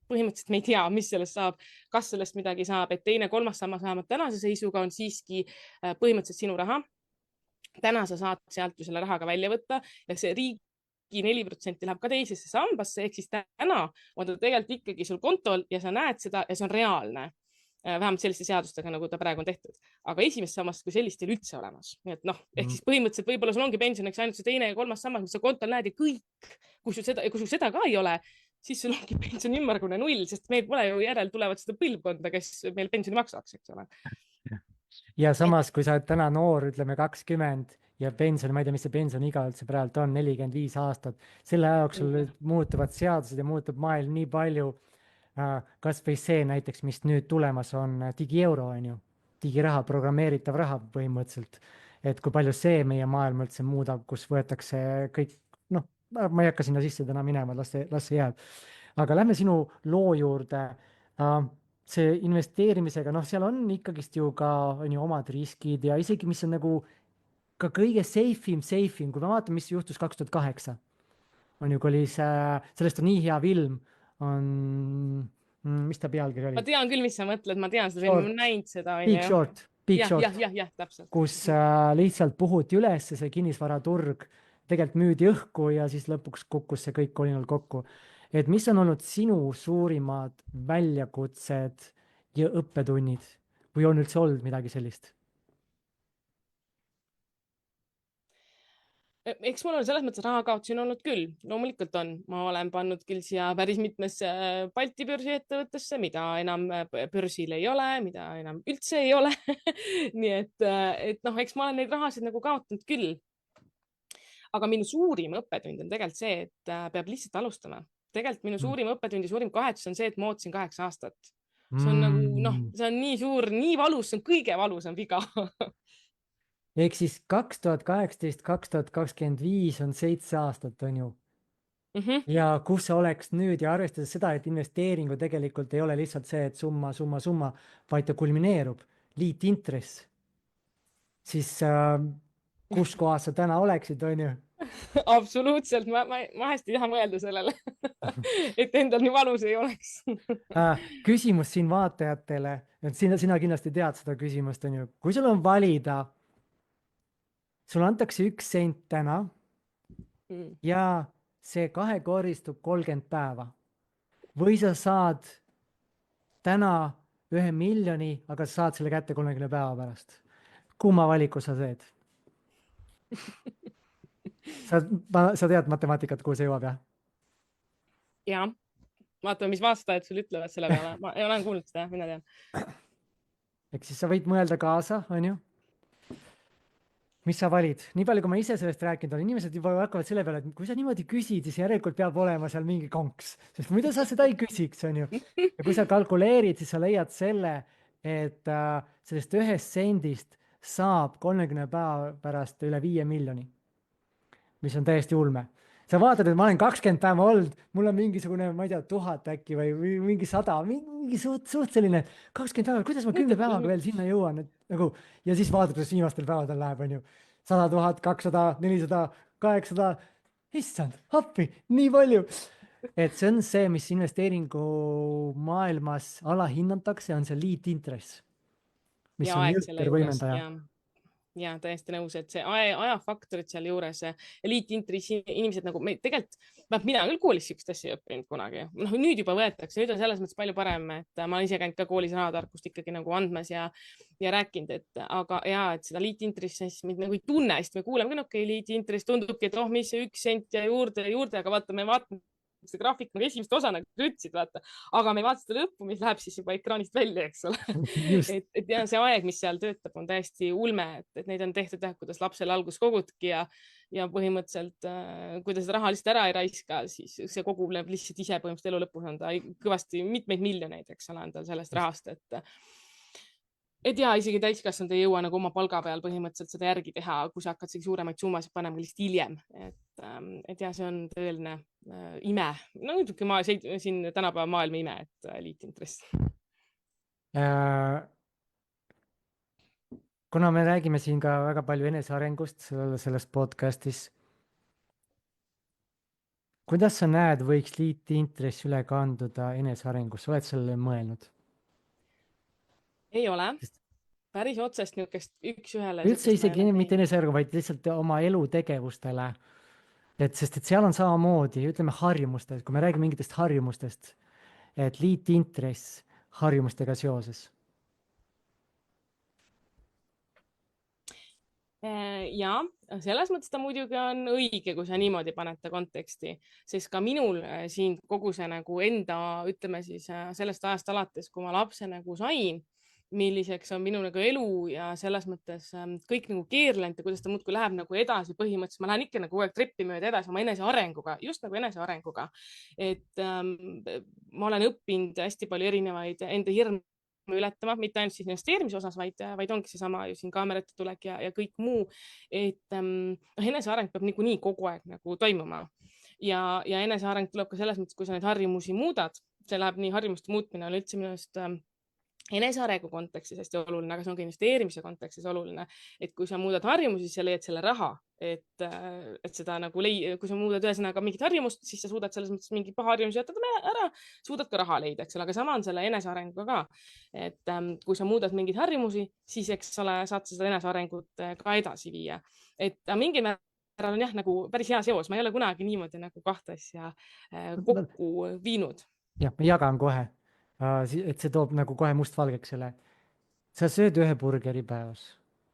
põhimõtteliselt me ei tea, mis sellest saab, kas sellest midagi saab, et teine, kolmas sammas vähemalt tänase seisuga on siiski põhimõtteliselt sinu raha. Täna sa saad sealt ju selle rahaga välja võtta ja see riigi 4% läheb ka teisesse sambasse, ehk siis täna on ta tegelikult ikkagi sul kontol ja sa näed seda ja see on reaalne. Vähemalt selliste seadustega, nagu ta praegu on tehtud. Aga esimest sammast kui sellist ei ole üldse olemas. Nii et ehk siis põhimõtteliselt võib-olla sul ongi pensioniks ainult see teine ja kolmas sammas, mis sa kontol näed ja kõik, kui sul seda ka ei ole, siis sul ongi pension ümmargune null, sest meil pole ju järel tulevad seda põlvkonda, kes meil pensioni maksaks, eks ole. Ja samas, kui sa oled täna noor, ütleme 20 ja pension, ma ei tea, mis see pensioniiga üldse praegu on, 45 aastat, selle aja jooksul muutuvad seadused ja muutub maailm nii palju. Kas või see näiteks, mis nüüd tulemas on, digieuro on ju, digiraha, programmeeritav raha põhimõtteliselt, et kui palju see meie maailma üldse muudab, kus võetakse kõik, ma ei hakka sinna sisse täna minema, las see jääb. Aga lähme sinu loo juurde. See investeerimisega, seal on ikkagist ju ka on ju omad riskid ja isegi, mis on nagu ka kõige safe-im, kui me vaatame, mis juhtus 2008, on ju, kui oli sellest on nii hea film, on Mis ta pealkiri oli? ma tean küll, mis sa mõtled, ma tean seda filmi, ma olen näinud seda. Big Short, Big Short, Täpselt. kus lihtsalt puhuti üles see kinnisvaraturg, tegelikult müüdi õhku ja siis lõpuks kukkus see kõik kolinal kokku. Et mis on olnud sinu suurimad väljakutsed ja õppetunnid või on üldse olnud midagi sellist? Eks mul on selles mõttes rahakaotusi olnud küll, loomulikult on, ma olen pannud küll siia päris mitmesse Balti börsiettevõttesse, mida enam börsil ei ole, mida enam üldse ei ole nii et noh, eks ma olen neid rahasid nagu kaotanud küll. Aga minu suurim õppetund on tegelikult see, et peab lihtsalt alustama. Tegelikult minu suurim õppetund ja suurim kahetsus on see, et ma ootasin 8 aastat. See on nagu, noh, see on nii suur, nii valus, see on kõige valusam viga ehk siis 2018, 2025 on 7 aastat, on ju. Ja kus sa oleks nüüd ja arvestades seda, et investeeringu tegelikult ei ole lihtsalt see, et summa, vaid ta kulmineerub, liitintress, siis kus kohas sa täna oleksid, on ju? Absoluutselt, ma vahest ei taha mõelda sellele et endal nii valus ei oleks Küsimus siin vaatajatele, et sina kindlasti tead seda küsimust, on ju. Kui sul on valida, sul antakse 1 sent täna ja see kahekordistub 30 päeva. Või sa saad täna 1 miljoni, aga sa saad selle kätte 30 päeva pärast. Kumma valiku sa teed? Sa tead matemaatikat, kuhu see jõuab, jah? Jah. Vaatame, mis vastajad sul ütlevad selle peale. Ma olen kuulnud seda, mina tean. Eks siis sa võid mõelda kaasa, on ju? Mis sa valid? Nii palju, kui ma ise sellest rääkinud olen, inimesed juba hakkavad selle peale, et kui sa niimoodi küsid, siis järelikult peab olema seal mingi konks, sest muidu sa seda ei küsiks, on ju. Ja kui sa kalkuleerid, siis sa leiad selle, et sellest 1 sendist saab 30 päeva pärast üle 5 miljoni, mis on täiesti ulme. Sa vaatad, et ma olen 20 päeva olnud, mul on mingisugune, ma ei tea, 1000 äkki või mingi 100, mingi suht selline 20 päeva, kuidas ma 10 päevaga veel sinna jõuan, et nagu, ja siis vaatad, kuidas viimastel päevadel läheb, on ju, 100 000, 200, 400, 800, issand, appi, nii palju. Et see on see, mis investeeringu maailmas alahinnatakse, on see liitintress, mis on jõhker võimendaja. Ja täiesti nõus, et see ajafaktorid seal juures, eliitintressi inimesed nagu me tegelikult, mina küll koolis siukest asja ei õppinud kunagi. Noh, nüüd juba võetakse, nüüd on selles mõttes palju parem, et ma olen ise käinud ka koolis rahatarkust ikkagi nagu andmas ja rääkinud, et aga ja, et seda liitintressi nagu ei tunne, sest me kuuleme ka, okei, liitintress tundubki, et mis see 1 sent ja juurde, aga vaata, me vaatame see graafik nagu esimest osa, nagu sa ütlesid, vaata, aga me ei vaata seda lõppu, mis läheb siis juba ekraanist välja, eks ole. et ja see aeg, mis seal töötab, on täiesti ulme, et neid on tehtud jah, kuidas lapsel algus kogudki ja põhimõtteliselt, kui ta seda raha lihtsalt ära ei raiska, siis see kogub lihtsalt ise põhimõtteliselt elu lõpus on ta kõvasti mitmeid miljoneid, eks ole, on tal sellest rahast, et ja isegi täiskasvanud ei jõua nagu oma palga peal põhimõtteliselt seda järgi teha, kui sa hakkad suuremaid summasid panema lihtsalt hiljem. Et ja see on tõeline ime. No niisugune siin tänapäeva maailma ime, et liitintress. Kuna me räägime siin ka väga palju enesearengust selles podcastis, kuidas sa näed, võiks liitintress üle kanduda enesearengusse? Oled sellele mõelnud? Ei ole. Päris otsest niisugust üks-ühele. Üldse isegi mitte enesearengu, vaid lihtsalt oma elutegevustele. Sest seal on samamoodi, ütleme harjumustest, kui me räägime mingitest harjumustest, et liitintress harjumustega seoses. Ja selles mõttes ta muidugi on õige, kui sa niimoodi paned ta konteksti, sest ka minul siin kogu see nagu enda, ütleme siis sellest ajast alates, kui ma lapse nagu sain, milliseks on minu nagu elu ja selles mõttes kõik nagu keerlenud ja kuidas ta muudkui läheb nagu edasi, põhimõtteliselt ma lähen ikka nagu treppi mööda edasi oma enesearenguga, just nagu enesearenguga. Et ma olen õppinud hästi palju erinevaid enda hirme ületama, mitte ainult siis investeerimise osas, vaid ongi seesama ju siin kaamerate tulek ja kõik muu, et eneseareng peab niikuinii kogu aeg nagu toimuma ja eneseareng tuleb ka selles mõttes, kui sa neid harjumusi muudad, see läheb nii harjumuste muutmine on üldse minu arust enesearengu kontekstis hästi oluline, aga see on ka investeerimise kontekstis oluline, et kui sa muudad harjumusi, siis sa leiad selle raha, et seda nagu kui sa muudad ühesõnaga mingit harjumust, siis sa suudad selles mõttes mingi paha harjumus jätada ära, suudad ka raha leida, eks ole, aga sama on selle enesearenguga ka. Et kui sa muudad mingeid harjumusi, siis eks ole, saad seda enesearengut ka edasi viia. Et mingil määral on jah, nagu päris hea seos, ma ei ole kunagi niimoodi nagu kahte asja kokku viinud. jah, ma jagan kohe, et see toob nagu kohe mustvalgeks selle. Sa sööd ühe burgeri päevas,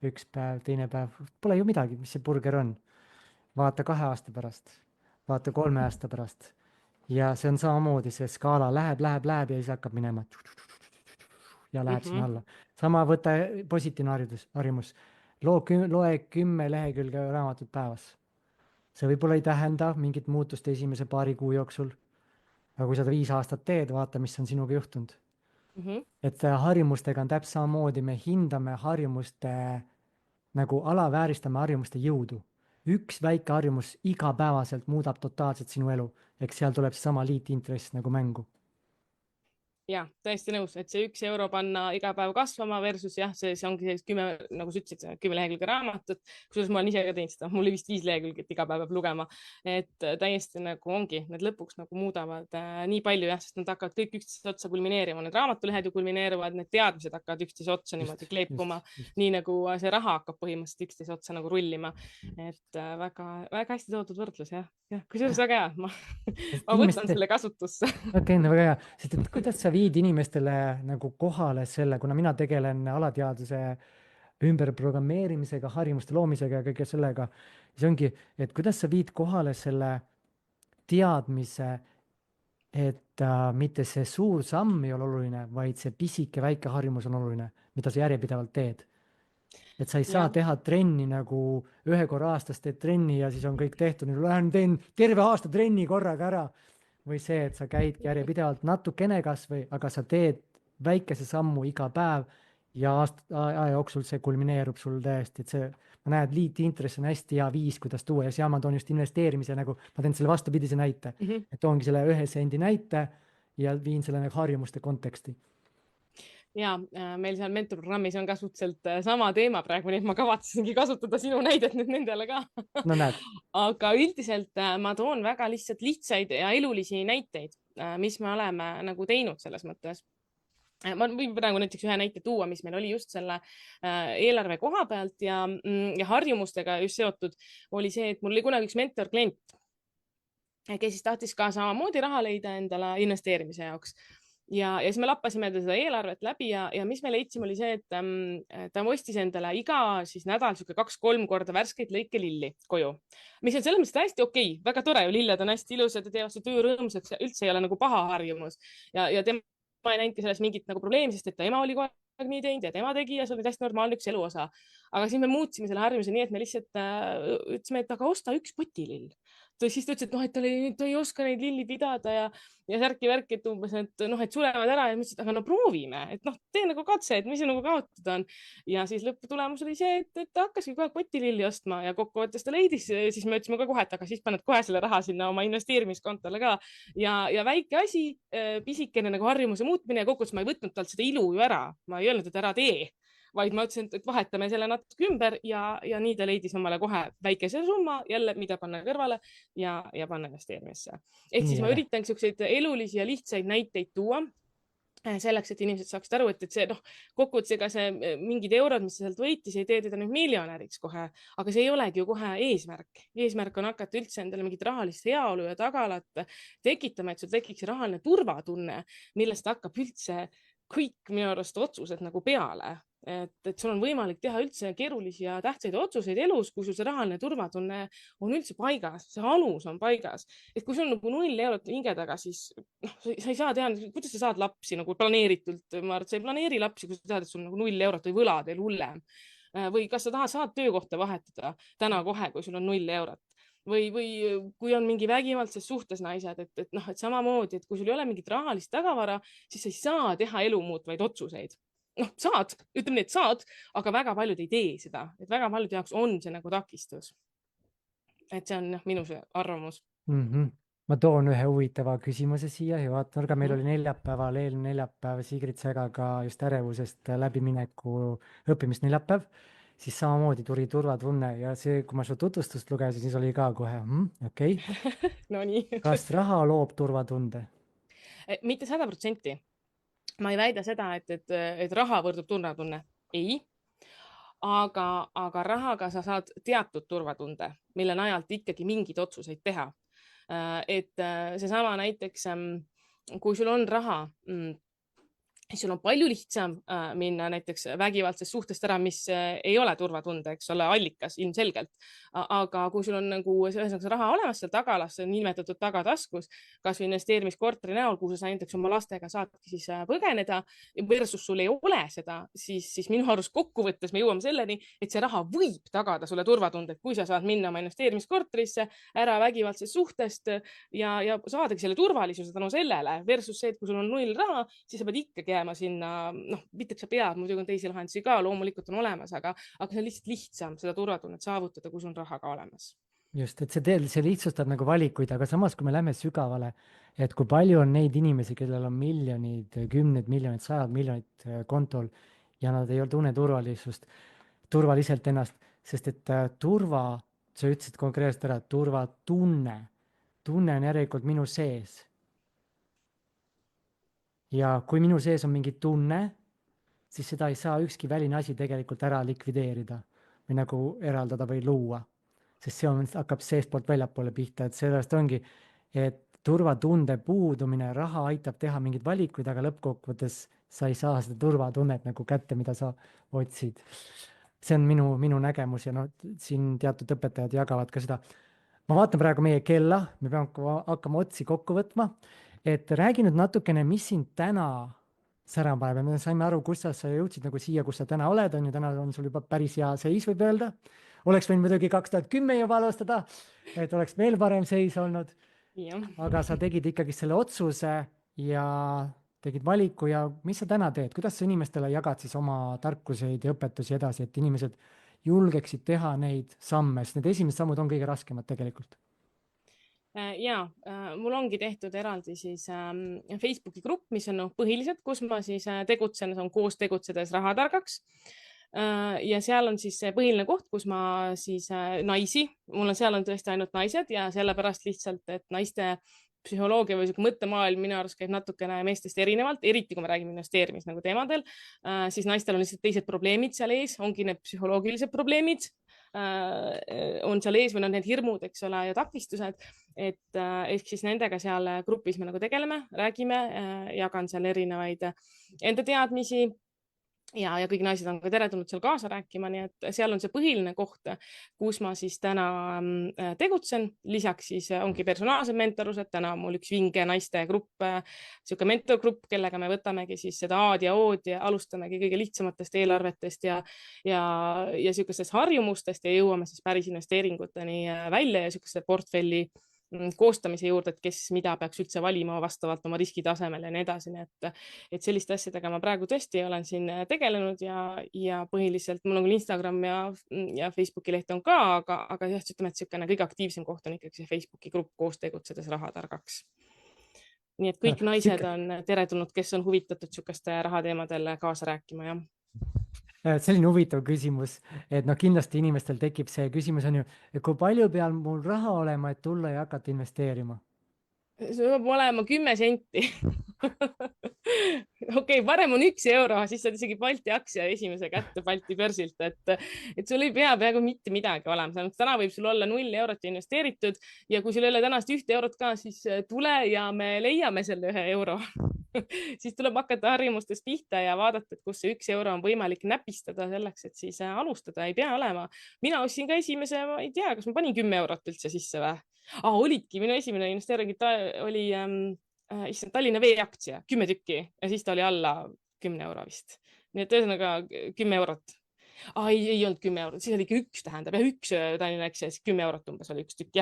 üks päev, teine päev, pole ju midagi, mis see burger on. Vaata 2 aasta pärast, vaata 3 aasta pärast. Ja see on samamoodi, see skaala läheb ja siis hakkab minema ja läheb sinna alla. Sama võta positiivne harjumus. Loe 10 lehekülge raamatut päevas. See võib-olla ei tähenda mingit muutust esimese paari kuu jooksul. Aga kui sa 5 aastat teed, vaata, mis on sinuga juhtunud. Et harjumustega on täpselt samamoodi, me hindame harjumuste, nagu alavääristame harjumuste jõudu. Üks väike harjumus igapäevaselt muudab totaalselt sinu elu. Eks seal tuleb sama liitintress nagu mängu. Ja, täiesti nõus, et see 1 euro panna iga päev kasvama versus jah, see ongi 10, nagu sa ütlesid, 10 lehekülge raamatut, kusjuures ma olen ise ka teinud seda, mul oli vist 5 lehekülget iga päev peab lugema, et täiesti nagu ongi, need lõpuks nagu muudavad nii palju jah, sest nad hakkavad kõik üksteise otsa kulmineerima, need raamatulehed ju kulmineeruvad, need teadmised hakkavad üksteise otsa niimoodi kleepuma, nii nagu see raha hakkab põhimõtteliselt üksteise otsa nagu rullima, et väga, väga hästi toodud võrdlus jah, kusjuures väga hea, ma võtan selle kasutusse. Okei, väga hea, sest et kuidas sa viid inimestele nagu kohale selle, kuna mina tegelen alateaduse ümberprogrammeerimisega, harjumuste loomisega ja kõige sellega, siis ongi, et kuidas sa viid kohale selle teadmise, et mitte see suur samm ei ole oluline, vaid see pisike väike harjumus on oluline, mida sa järjepidevalt teed. Et sa ei saa teha trenni nagu 1 korra aastas teed trenni ja siis on kõik tehtud, lähen teen terve aasta trenni korraga ära. Või see, et sa käid järjepidevalt natukene kasvõi, aga sa teed väikese sammu iga päev ja aja jooksul see kulmineerub sul täiesti, et see, ma näen, et liitintress on hästi hea viis, kuidas tuua ja seal ma toon just investeerimise nagu, ma teen selle vastupidise näite, et toongi selle 1 sendi näite ja viin selle nagu harjumuste konteksti. Ja meil seal mentorprogrammis on ka suhteliselt sama teema praegu, nii et ma kavatsesingi kasutada sinu näidet nüüd nendele ka. No näed. Aga üldiselt ma toon väga lihtsaid ja elulisi näiteid, mis me oleme nagu teinud selles mõttes. Ma võin praegu näiteks ühe näite tuua, mis meil oli just selle eelarve koha pealt ja harjumustega just seotud, oli see, et mul oli kunagi üks mentor klient, kes siis tahtis ka samamoodi raha leida endale investeerimise jaoks. Ja siis me lappasime seda eelarvet läbi ja mis me leidsime oli see, et ta ostis endale iga siis nädal 2-3 korda värskeid lõike lilli koju, mis on selles mõttes täiesti okei, väga tore ju, lilled on hästi ilusad ja teevad see töö rõõmsaks ja üldse ei ole nagu paha harjumus ja tema ei näinudki selles mingit nagu probleemi, sest et ta ema oli kogu aeg nii teinud ja tema tegi ja see oli hästi normaalne üks eluosa. Aga siis me muutsime selle harjumuse nii, et me lihtsalt ütlesime, et aga osta 1 potilill. Siis ta ütles, et ta ei oska neid lilli pidada ja särki-värki, et umbes, et surevad ära ja mõtlesin, et aga no proovime, et tee nagu katse, et mis see nagu kaotada on. Ja siis lõputulemus oli see, et ta hakkaski kohe potililli ostma ja kokkuvõttes ta leidis, siis me ütlesime ka kohe, et aga siis paned kohe selle raha sinna oma investeerimiskontole ka. Ja väike asi, pisikene nagu harjumuse muutmine ja kokkuvõttes ma ei võtnud talt seda ilu ju ära, ma ei öelnud, et ära tee. Vaid ma ütlesin, et vahetame selle natuke ümber ja nii ta leidis omale kohe väikese summa, jälle mida panna kõrvale ja panna investeerimisse. Ehk siis ma üritan selliseid elulisi ja lihtsaid näiteid tuua selleks, et inimesed saaksid aru, et see kokkuvõttes ega see mingid eurod, mis sealt võitis, ei tee teda nüüd miljonäriks kohe, aga see ei olegi ju kohe eesmärk. Eesmärk on hakata üldse endale mingit rahalist heaolu ja tagalat tekitama, et sul tekiks rahaline turvatunne, millest hakkab üldse kõik minu arust otsused nagu peale. Et sul on võimalik teha üldse keerulisi ja tähtsaid otsuseid elus, kui sul see rahaline turvatunne on üldse paigas, see alus on paigas. Et kui sul on nagu 0 eurot hinge taga, siis sa ei saa teha, kuidas sa saad lapsi nagu planeeritult, ma arvan, et sa ei planeeri lapsi, kui sa tead, et sul on nagu 0 eurot või võlad veel hullem. Või kas sa saad töökohta vahetada täna kohe, kui sul on 0 eurot. Või kui on mingi vägivaldses suhtes naised, et samamoodi, et kui sul ei ole mingit rahalist tagavara, siis sa ei saa teha elu muutvaid otsuseid. Saad, ütleme nii, et saad, aga väga paljud ei tee seda, et väga paljude jaoks on see nagu takistus. Et see on minu see arvamus. ma toon ühe huvitava küsimuse siia ja vaatamata, meil Mhm. oli neljapäeval, eelmine neljapäev Sigrid Sägaga just ärevusest läbimineku õppimisneljapäev, siis samamoodi tuli turvatunne ja see, kui ma su tutvustust lugesin, siis oli ka kohe, okei. No nii. Kas raha loob turvatunde? Mitte 100%. Ma ei väida seda, et raha võrdub turvatunne. Ei. Aga rahaga sa saad teatud turvatunde, mille najalt ikkagi mingeid otsuseid teha. Seesama näiteks, kui sul on raha, siis sul on palju lihtsam minna näiteks vägivaldsest suhtest ära, mis ei ole turvatunde, eks ole, allikas ilmselgelt. Aga kui sul on nagu ühesõnaga raha olemas seal tagalas, niinimetatud tagataskus, kasvõi investeerimiskorteri näol, kuhu sa näiteks oma lastega saadki siis põgeneda versus sul ei ole seda, siis minu arust kokkuvõttes me jõuame selleni, et see raha võib tagada sulle turvatunde, kui sa saad minna oma investeerimiskorterisse ära vägivaldsest suhtest ja saadagi selle turvalisuse tänu sellele versus see, et kui sul on null raha, siis sa pead ikkagi jääma sinna, noh, mitte sa pead, muidugi on teisi lahendusi ka, loomulikult on olemas, aga see on lihtsalt lihtsam seda turvatunnet saavutada, kui sul on raha ka olemas. Just, et see lihtsustab nagu valikuid, aga samas, kui me läheme sügavale, et kui palju on neid inimesi, kellel on miljonid, kümned miljonid, sajad miljonid kontol ja nad ei tunne turvaliselt ennast, sest et sa ütlesid konkreetselt ära, turvatunne, tunne on järelikult minu sees. Ja kui minu sees on mingi tunne, siis seda ei saa ükski väline asi tegelikult ära likvideerida või nagu eraldada või luua, sest hakkab seestpoolt väljapoole pihta, et sellest ongi, et turvatunde puudumine, raha aitab teha mingeid valikuid, aga lõppkokkuvõttes sa ei saa seda turvatunnet nagu kätte, mida sa otsid. See on minu nägemus ja noh, siin teatud õpetajad jagavad ka seda. Ma vaatan praegu meie kella, me peame hakkama otsi kokku võtma, et räägi nüüd natukene, mis sind täna särama paneb, me saime aru, kus sa jõudsid nagu siia, kus sa täna oled, on ju, täna on sul juba päris hea seis, võib öelda. Oleks võinud muidugi 2010 juba alustada, et oleks veel parem seis olnud. Aga sa tegid ikkagi selle otsuse ja tegid valiku ja mis sa täna teed, kuidas sa inimestele jagad siis oma tarkuseid ja õpetusi edasi, et inimesed julgeksid teha neid samme, sest need esimesed sammud on kõige raskemad tegelikult. Ja mul ongi tehtud eraldi siis Facebooki grupp, mis on põhiliselt, kus ma siis tegutsen, see on koos tegutsedes rahatargaks. Ja seal on siis see põhiline koht, kus ma siis naisi, seal on tõesti ainult naised ja sellepärast lihtsalt, et naiste psühholoogia või mõttemaailm minu arust käib natukene meestest erinevalt, eriti kui me räägime investeerimis nagu teemadel, siis naistel on lihtsalt teised probleemid seal ees, ongi need psühholoogilised probleemid on seal ees või need hirmud, eks ole, ja takistused, et ehk siis nendega seal grupis me nagu tegeleme, räägime, jagan seal erinevaid enda teadmisi ja kõik naised on ka teretulnud seal kaasa rääkima, nii et seal on see põhiline koht, kus ma siis täna tegutsen. Lisaks siis ongi personaalsed mentorused, täna on mul üks vinge naiste grupp, sihuke mentorgrupp, kellega me võtamegi siis seda A-d ja O-d ja alustamegi kõige lihtsamatest eelarvetest ja sihukestest harjumustest ja jõuame siis päris investeeringuteni välja ja sihukeste portfelli koostamise juurde, et kes mida peaks üldse valima vastavalt oma riskitasemele ja nii edasi. Nii et selliste asjadega ma praegu tõesti olen siin tegelenud ja põhiliselt mul on küll Instagram ja Facebooki leht on ka, aga jah, ütleme, et niisugune kõige aktiivsem koht on ikkagi see Facebooki grupp koos tegutsedes rahatargaks. Nii et kõik naised on teretulnud, kes on huvitatud niisuguste rahateemadel kaasa rääkima, jah. Selline huvitav küsimus, et noh, kindlasti inimestel tekib see küsimus on ju, et kui palju peal mul raha olema, et tulla ja hakata investeerima? See peab olema 10 senti. Okei, parem on 1 euro, siis saad isegi Balti aktsia esimese kätte Balti börsilt, et sul ei pea peaaegu mitte midagi olema. Täna võib sul olla 0 eurot investeeritud ja kui sul ei ole tänast 1 eurot ka, siis tule ja me leiame selle 1 euro. Siis tuleb hakata harjumustest pihta ja vaadata, et kus see 1 euro on võimalik näpistada selleks, et siis alustada ei pea olema. Mina ostsin ka esimese, ma ei tea, kas ma panin 10 eurot üldse sisse või? Olidki, minu esimene investeering oli Tallinna Vee aktsia, 10 tükki ja siis ta oli alla 10 euro vist. Nii et ühesõnaga 10 eurot. Ei olnud 10 eurot, siis oli ikka 1 tähendab ja 1 Tallinna aktsia, siis 10 eurot umbes oli 1 tükk.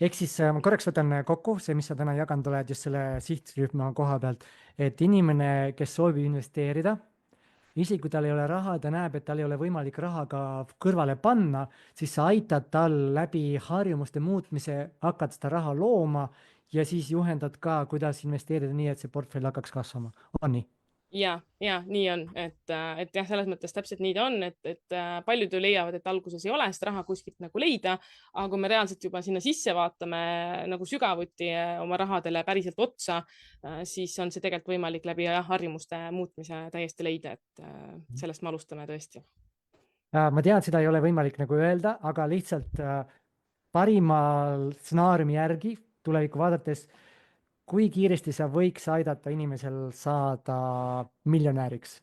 Ehk siis ma korraks võtan kokku see, mis sa täna jaganud oled just selle sihtrühma koha pealt, et inimene, kes soovib investeerida, isegi kui tal ei ole raha, ta näeb, et tal ei ole võimalik raha ka kõrvale panna, siis sa aitad tal läbi harjumuste muutmise hakata seda raha looma ja siis juhendad ka, kuidas investeerida nii, et see portfell hakkaks kasvama. On nii? ja nii on, et jah, selles mõttes täpselt nii ta on, et paljud ju leiavad, et alguses ei ole seda raha kuskilt nagu leida, aga kui me reaalselt juba sinna sisse vaatame nagu sügavuti oma rahadele päriselt otsa, siis on see tegelikult võimalik läbi harjumuste muutmise täiesti leida, et sellest me alustame tõesti. Ma tean, seda ei ole võimalik nagu öelda, aga lihtsalt parimal stsenaariumi järgi tulevikku vaadates, kui kiiresti sa võiks aidata inimesel saada miljonäriks,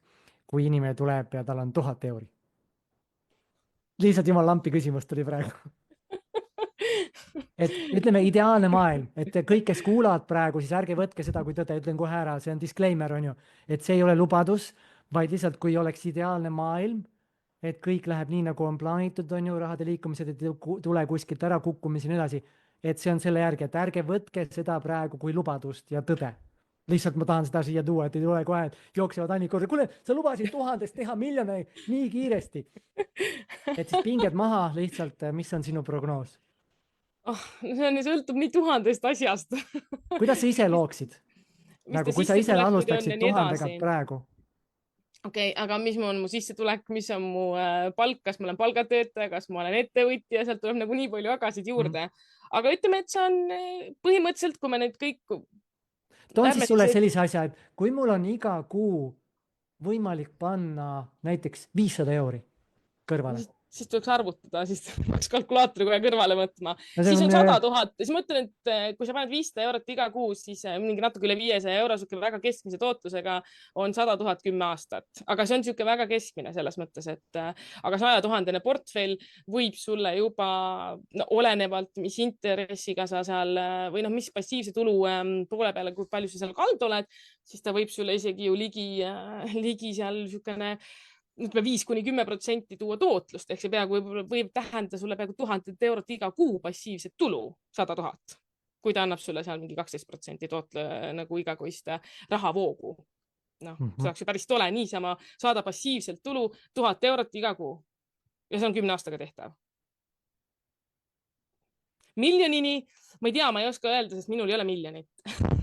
kui inimene tuleb ja tal on 1000 euri? Lihtsalt jumal lampi küsimus tuli praegu. Et ütleme ideaalne maailm, et kõik, kes kuulavad praegu, siis ärge võtke seda kui tõde, ütlen kohe ära, see on disclaimer, on ju, et see ei ole lubadus, vaid lihtsalt kui oleks ideaalne maailm, et kõik läheb nii, nagu on plaanitud, on ju, rahade liikumised ei tule kuskilt ära kukkumisi ja nii edasi, et see on selle järgi, et ärge võtke seda praegu kui lubadust ja tõde. Lihtsalt ma tahan seda siia tuua, et ei tule kohe, et jooksevad Annika, kuule, sa lubasid 1000-st teha miljoni nii kiiresti. Et siis pinged maha lihtsalt, mis on sinu prognoos? See sõltub nii 1000 asjast. Kuidas sa ise looksid? Nagu kui sa ise alustaksid 1000-ga praegu? Okei, aga mis on mu sissetulek, mis on mu palk, kas ma olen palgatöötaja, kas ma olen ettevõtja, sealt tuleb nagu nii palju jagasid juurde. Aga ütleme, et see on põhimõtteliselt, kui me nüüd kõik... Toon siis sulle sellise asja, et kui mul on iga kuu võimalik panna näiteks 500 euri kõrvale. Siis tuleks arvutada, siis tuleks kalkulaatori kohe kõrvale võtma. Siis on 100 000. Siis ma ütlen, et kui sa paned 500 eurot iga kuus, siis mingi natuke üle 500 euro, väga keskmise tootlusega on 100 000 10 aastat. Aga see on siuke väga keskmine selles mõttes, et aga 100 000 portfell võib sulle juba olenevalt, mis intressiga sa seal või mis passiivse tulu poole peale, kui palju sa seal kaldu oled, siis ta võib sulle isegi ju ligi seal siukene 5–10% tuua tootlust, ehk see peaaegu võib tähendada sulle peaaegu 1000 eurot iga kuu passiivset tulu, 100 000, kui ta annab sulle seal mingi 12% nagu igakuist rahavoogu. See oleks ju päris tore niisama saada passiivselt tulu 1000 eurot iga kuu ja see on 10 aastaga tehtav. Miljonini, ma ei tea, ma ei oska öelda, sest minul ei ole miljonit.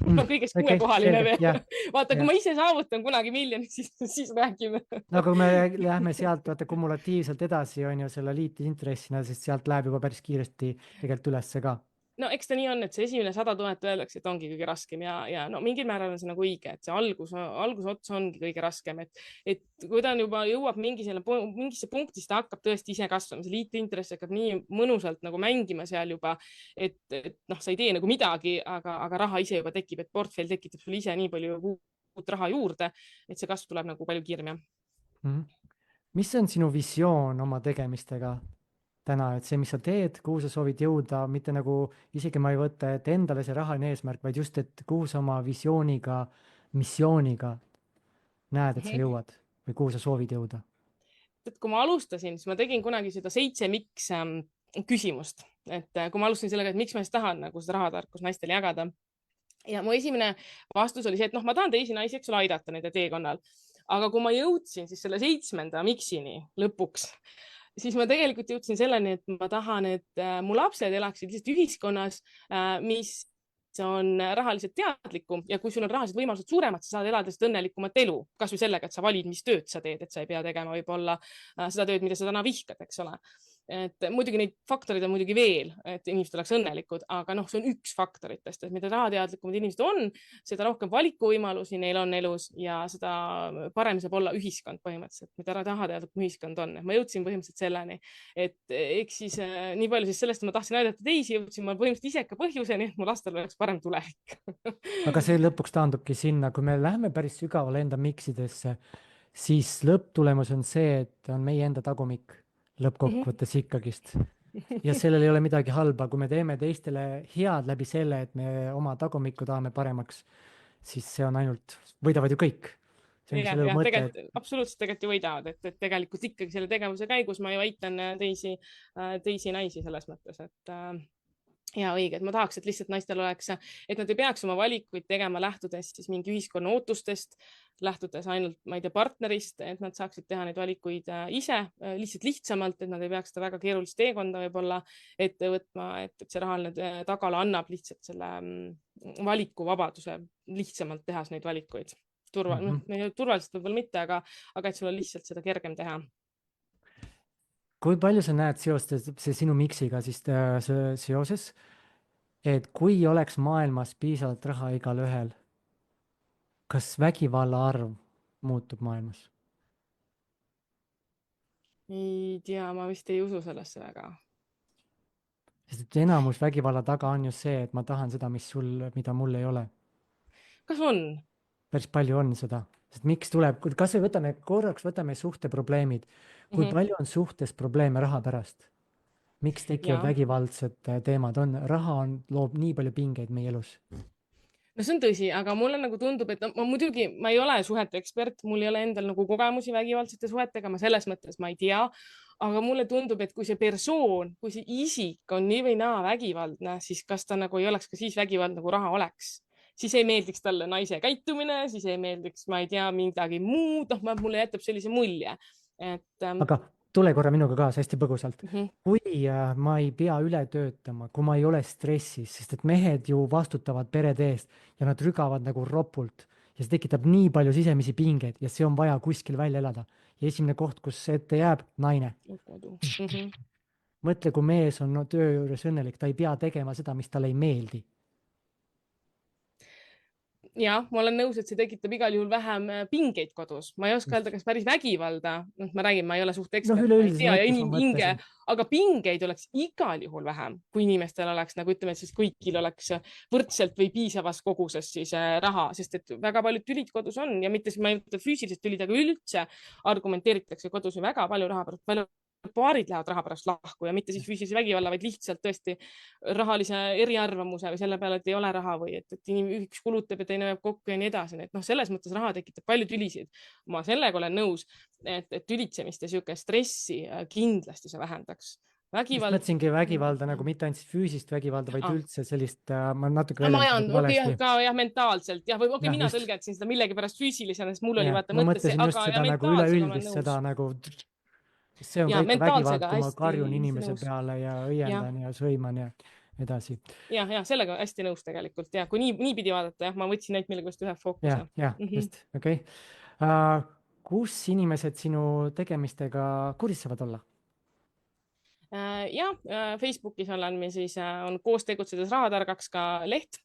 Ma kõigest 6-kohaline veel. Vaata, kui ma ise saavutan kunagi miljonit, siis räägime. No kui me lähme sealt kumulatiivselt edasi, on ju selle liitintressina, siis sealt läheb juba päris kiiresti tegelikult ülesse ka. No eks ta nii on, et see esimene 100 000 öeldakse, et ongi kõige raskem ja no mingil määral on see nagu õige, et see algusots ongi kõige raskem, et kui ta juba jõuab mingisse punkti, siis ta hakkab tõesti ise kasvama, see liitintress hakkab nii mõnusalt nagu mängima seal juba, et sa ei tee nagu midagi, aga raha ise juba tekib, et portfell tekitab sulle ise nii palju uut raha juurde, et see kasv tuleb nagu palju kiirem. Mis on sinu visioon oma tegemistega täna, et see, mis sa teed, kuhu sa soovid jõuda, mitte nagu isegi ma ei võta, et endale see rahaline eesmärk, vaid just, et kuhu sa oma visiooniga, missiooniga näed, et sa jõuad või kuhu sa soovid jõuda? Kui ma alustasin, siis ma tegin kunagi seda 7 miks küsimust, et kui ma alustasin sellega, et miks ma siis tahan nagu seda rahatarkust naistele jagada. Ja mu esimene vastus oli see, et ma tahan teisi naisi, eks ole, aidata nende teekonnal. Aga kui ma jõudsin siis selle 7. miksini lõpuks, siis ma tegelikult jõudsin selleni, et ma tahan, et mu lapsed elaksid lihtsalt ühiskonnas, mis on rahaliselt teadlikum ja kui sul on rahalised võimalused suuremad, sa saad elada õnnelikumat elu, kas või sellega, et sa valid, mis tööd sa teed, et sa ei pea tegema võib-olla seda tööd, mida sa täna vihkad, eks ole. Et muidugi neid faktoreid on muidugi veel, et inimesed oleks õnnelikud, aga see on üks faktoritest, et mida rahateadlikumad inimesed on, seda rohkem valikuvõimalusi neil on elus ja seda parem saab olla ühiskond põhimõtteliselt, mida rahateadlikum ühiskond on. Ma jõudsin põhimõtteliselt selleni, et eks siis nii palju siis sellest, et ma tahtsin aidata teisi, jõudsin ma põhimõtteliselt ise ka põhjuseni, et mu lastel oleks parem tulevik. Aga see lõpuks taandubki sinna, kui me läheme päris sügavale enda miksidesse, siis lõpptulemus on see, et on meie enda tagumik lõppkokkuvõttes ikkagist. Ja sellel ei ole midagi halba, kui me teeme teistele head läbi selle, et me oma tagumikku tahame paremaks, siis see on ainult, võidavad ju kõik. Absoluutselt tegelikult ju võidavad, et tegelikult ikkagi selle tegevuse käigus ma ju aitan teisi naisi selles mõttes, ja õige, et ma tahaks, et lihtsalt naistel oleks, et nad ei peaks oma valikuid tegema lähtudes siis mingi ühiskonna ootustest, lähtudes ainult, ma ei tea, partnerist, et nad saaksid teha neid valikuid ise lihtsalt lihtsamalt, et nad ei peaks seda väga keerulist teekonda võib-olla ette võtma, et see rahaline tagala annab lihtsalt selle valikuvabaduse lihtsamalt tehas neid valikuid. Turvaliselt võib-olla mitte, aga et sul on lihtsalt seda kergem teha. Kui palju sa näed seostes see sinu miksiga siis seoses, et kui oleks maailmas piisavalt raha igalühel, kas vägivalla arv muutub maailmas? Ei tea, ma vist ei usu sellesse väga. Sest et enamus vägivalla taga on just see, et ma tahan seda, mida mul ei ole. Kas on? Päris palju on seda, sest miks tuleb, kas või võtame suhteprobleemid. Kui palju on suhtes probleeme raha pärast? Miks tekivad vägivaldsed teemad raha loob nii palju pingeid meie elus? No see on tõsi, aga mulle nagu tundub, et muidugi ma ei ole suhete ekspert, mul ei ole endal nagu kogemusi vägivaldsete suhetega, ma selles mõttes ma ei tea, aga mulle tundub, et kui see persoon, kui see isik on nii või naa vägivaldne, siis kas ta nagu ei oleks ka siis vägivald, nagu raha oleks. Siis ei meeldiks talle naise käitumine, siis ei meeldiks, ma ei tea, midagi muud, mulle jätab sellise mulje. Aga tule korra minuga kaasa hästi põgusalt. Kui ma ei pea üle töötama, kui ma ei ole stressis, sest et mehed ju vastutavad perede eest ja nad rügavad nagu ropult ja see tekitab nii palju sisemisi pingeid ja see on vaja kuskil välja elada. Ja esimene koht, kus see ette jääb, naine. Mõtle, kui mees on töö juures õnnelik, ta ei pea tegema seda, mis talle ei meeldi. Ja ma olen nõus, et see tekitab igal juhul vähem pingeid kodus. Ma ei oska öelda, kas päris vägivalda, ma räägin, ma ei ole suht ekspert, aga pingeid oleks igal juhul vähem, kui inimestel oleks, nagu ütleme, et siis kõigil oleks võrdselt või piisavas koguses siis raha, sest et väga paljud tülid kodus on ja mitte, ma ei ütle füüsilised tülid, aga üldse argumenteeritakse kodus ju väga palju raha pärast, palju paarid lähevad raha pärast lahku ja mitte siis füüsilise vägivalla, vaid lihtsalt tõesti rahalise eriarvamuse või selle peale, et ei ole raha või et üks kulutab ja teine jääb kokku ja nii edasi. Et selles mõttes raha tekitab palju tülisid. Ma sellega olen nõus, et tülitsemist ja sihuke stressi kindlasti see vähendaks. Mõtlesingi vägivalda nagu mitte ainult füüsist vägivalda, vaid üldse sellist, ma natuke mentaalselt, jah, või mina tõlgendasin seda millegi pärast füüsilisena, sest mul oli vaata mõttes. Ma mõtlesin just seda nagu üleüldist, seda nagu see on ka ikka vägivald, kui ma karjun inimese peale ja õiendan ja sõiman ja edasi. Ja sellega hästi nõus tegelikult ja kui nii pidi vaadata, jah, ma võtsin neid millegast ühe fookuse. Just, okei. Kus inimesed sinu tegemistega kursis saavad olla? Ja Facebookis olen me siis, on koos tegutsedes rahatargaks ka leht.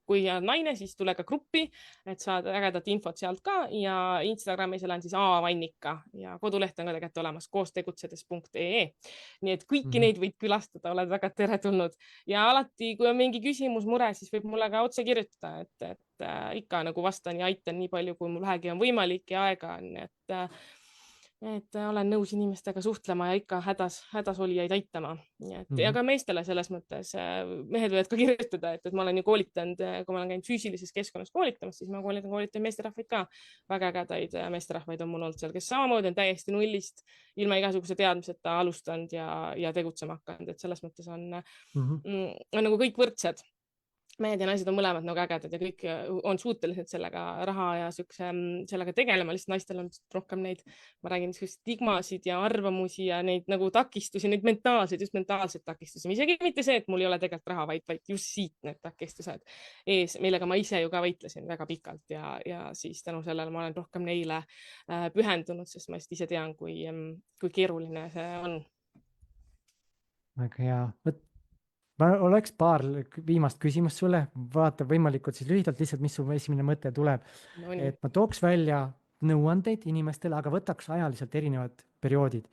Kui on naine, siis tule ka gruppi, et saad ägedat infot sealt ka ja Instagramis olen siis Vannika ja koduleht on ka tegelikult olemas koostegutsedes.ee. Nii et kõiki neid võid külastada, oled väga teretulnud ja alati, kui on mingi küsimus, mure, siis võib mulle ka otse kirjutada, et ikka nagu vastan ja aitan nii palju, kui mul vähegi on võimalik ja aega on, et olen nõus inimestega suhtlema ja ikka hädas olijaid aitama. Ja ka meestele selles mõttes, mehed võivad ka kirjutada, et ma olen ju koolitanud, kui ma olen käinud füüsilises keskkonnas koolitamas, siis ma koolitan meesterahvaid ka. Väga ägedaid meesterahvaid on mul olnud seal, kes samamoodi on täiesti nullist, ilma igasuguse teadmiseta alustanud ja tegutsema hakanud, et selles mõttes on nagu kõik võrdsed. Mehed ja naised on mõlemad nagu ägedad ja kõik on suutelised sellega raha ja sellega tegelema, lihtsalt naistel on rohkem neid, ma räägin, stigmasid ja arvamusi ja neid nagu takistusi, neid just mentaalseid takistusi. Isegi mitte see, et mul ei ole tegelikult raha, vaid just siit need takistused ees, millega ma ise ju ka võitlesin väga pikalt ja siis tänu sellele ma olen rohkem neile pühendunud, sest ma just ise tean, kui keeruline see on. Väga hea. Ma oleks paar viimast küsimust sulle, vaata võimalikult siis lühidalt lihtsalt, mis su esimene mõte tuleb. Et ma tooks välja nõuandeid inimestele, aga võtaks ajaliselt erinevad perioodid.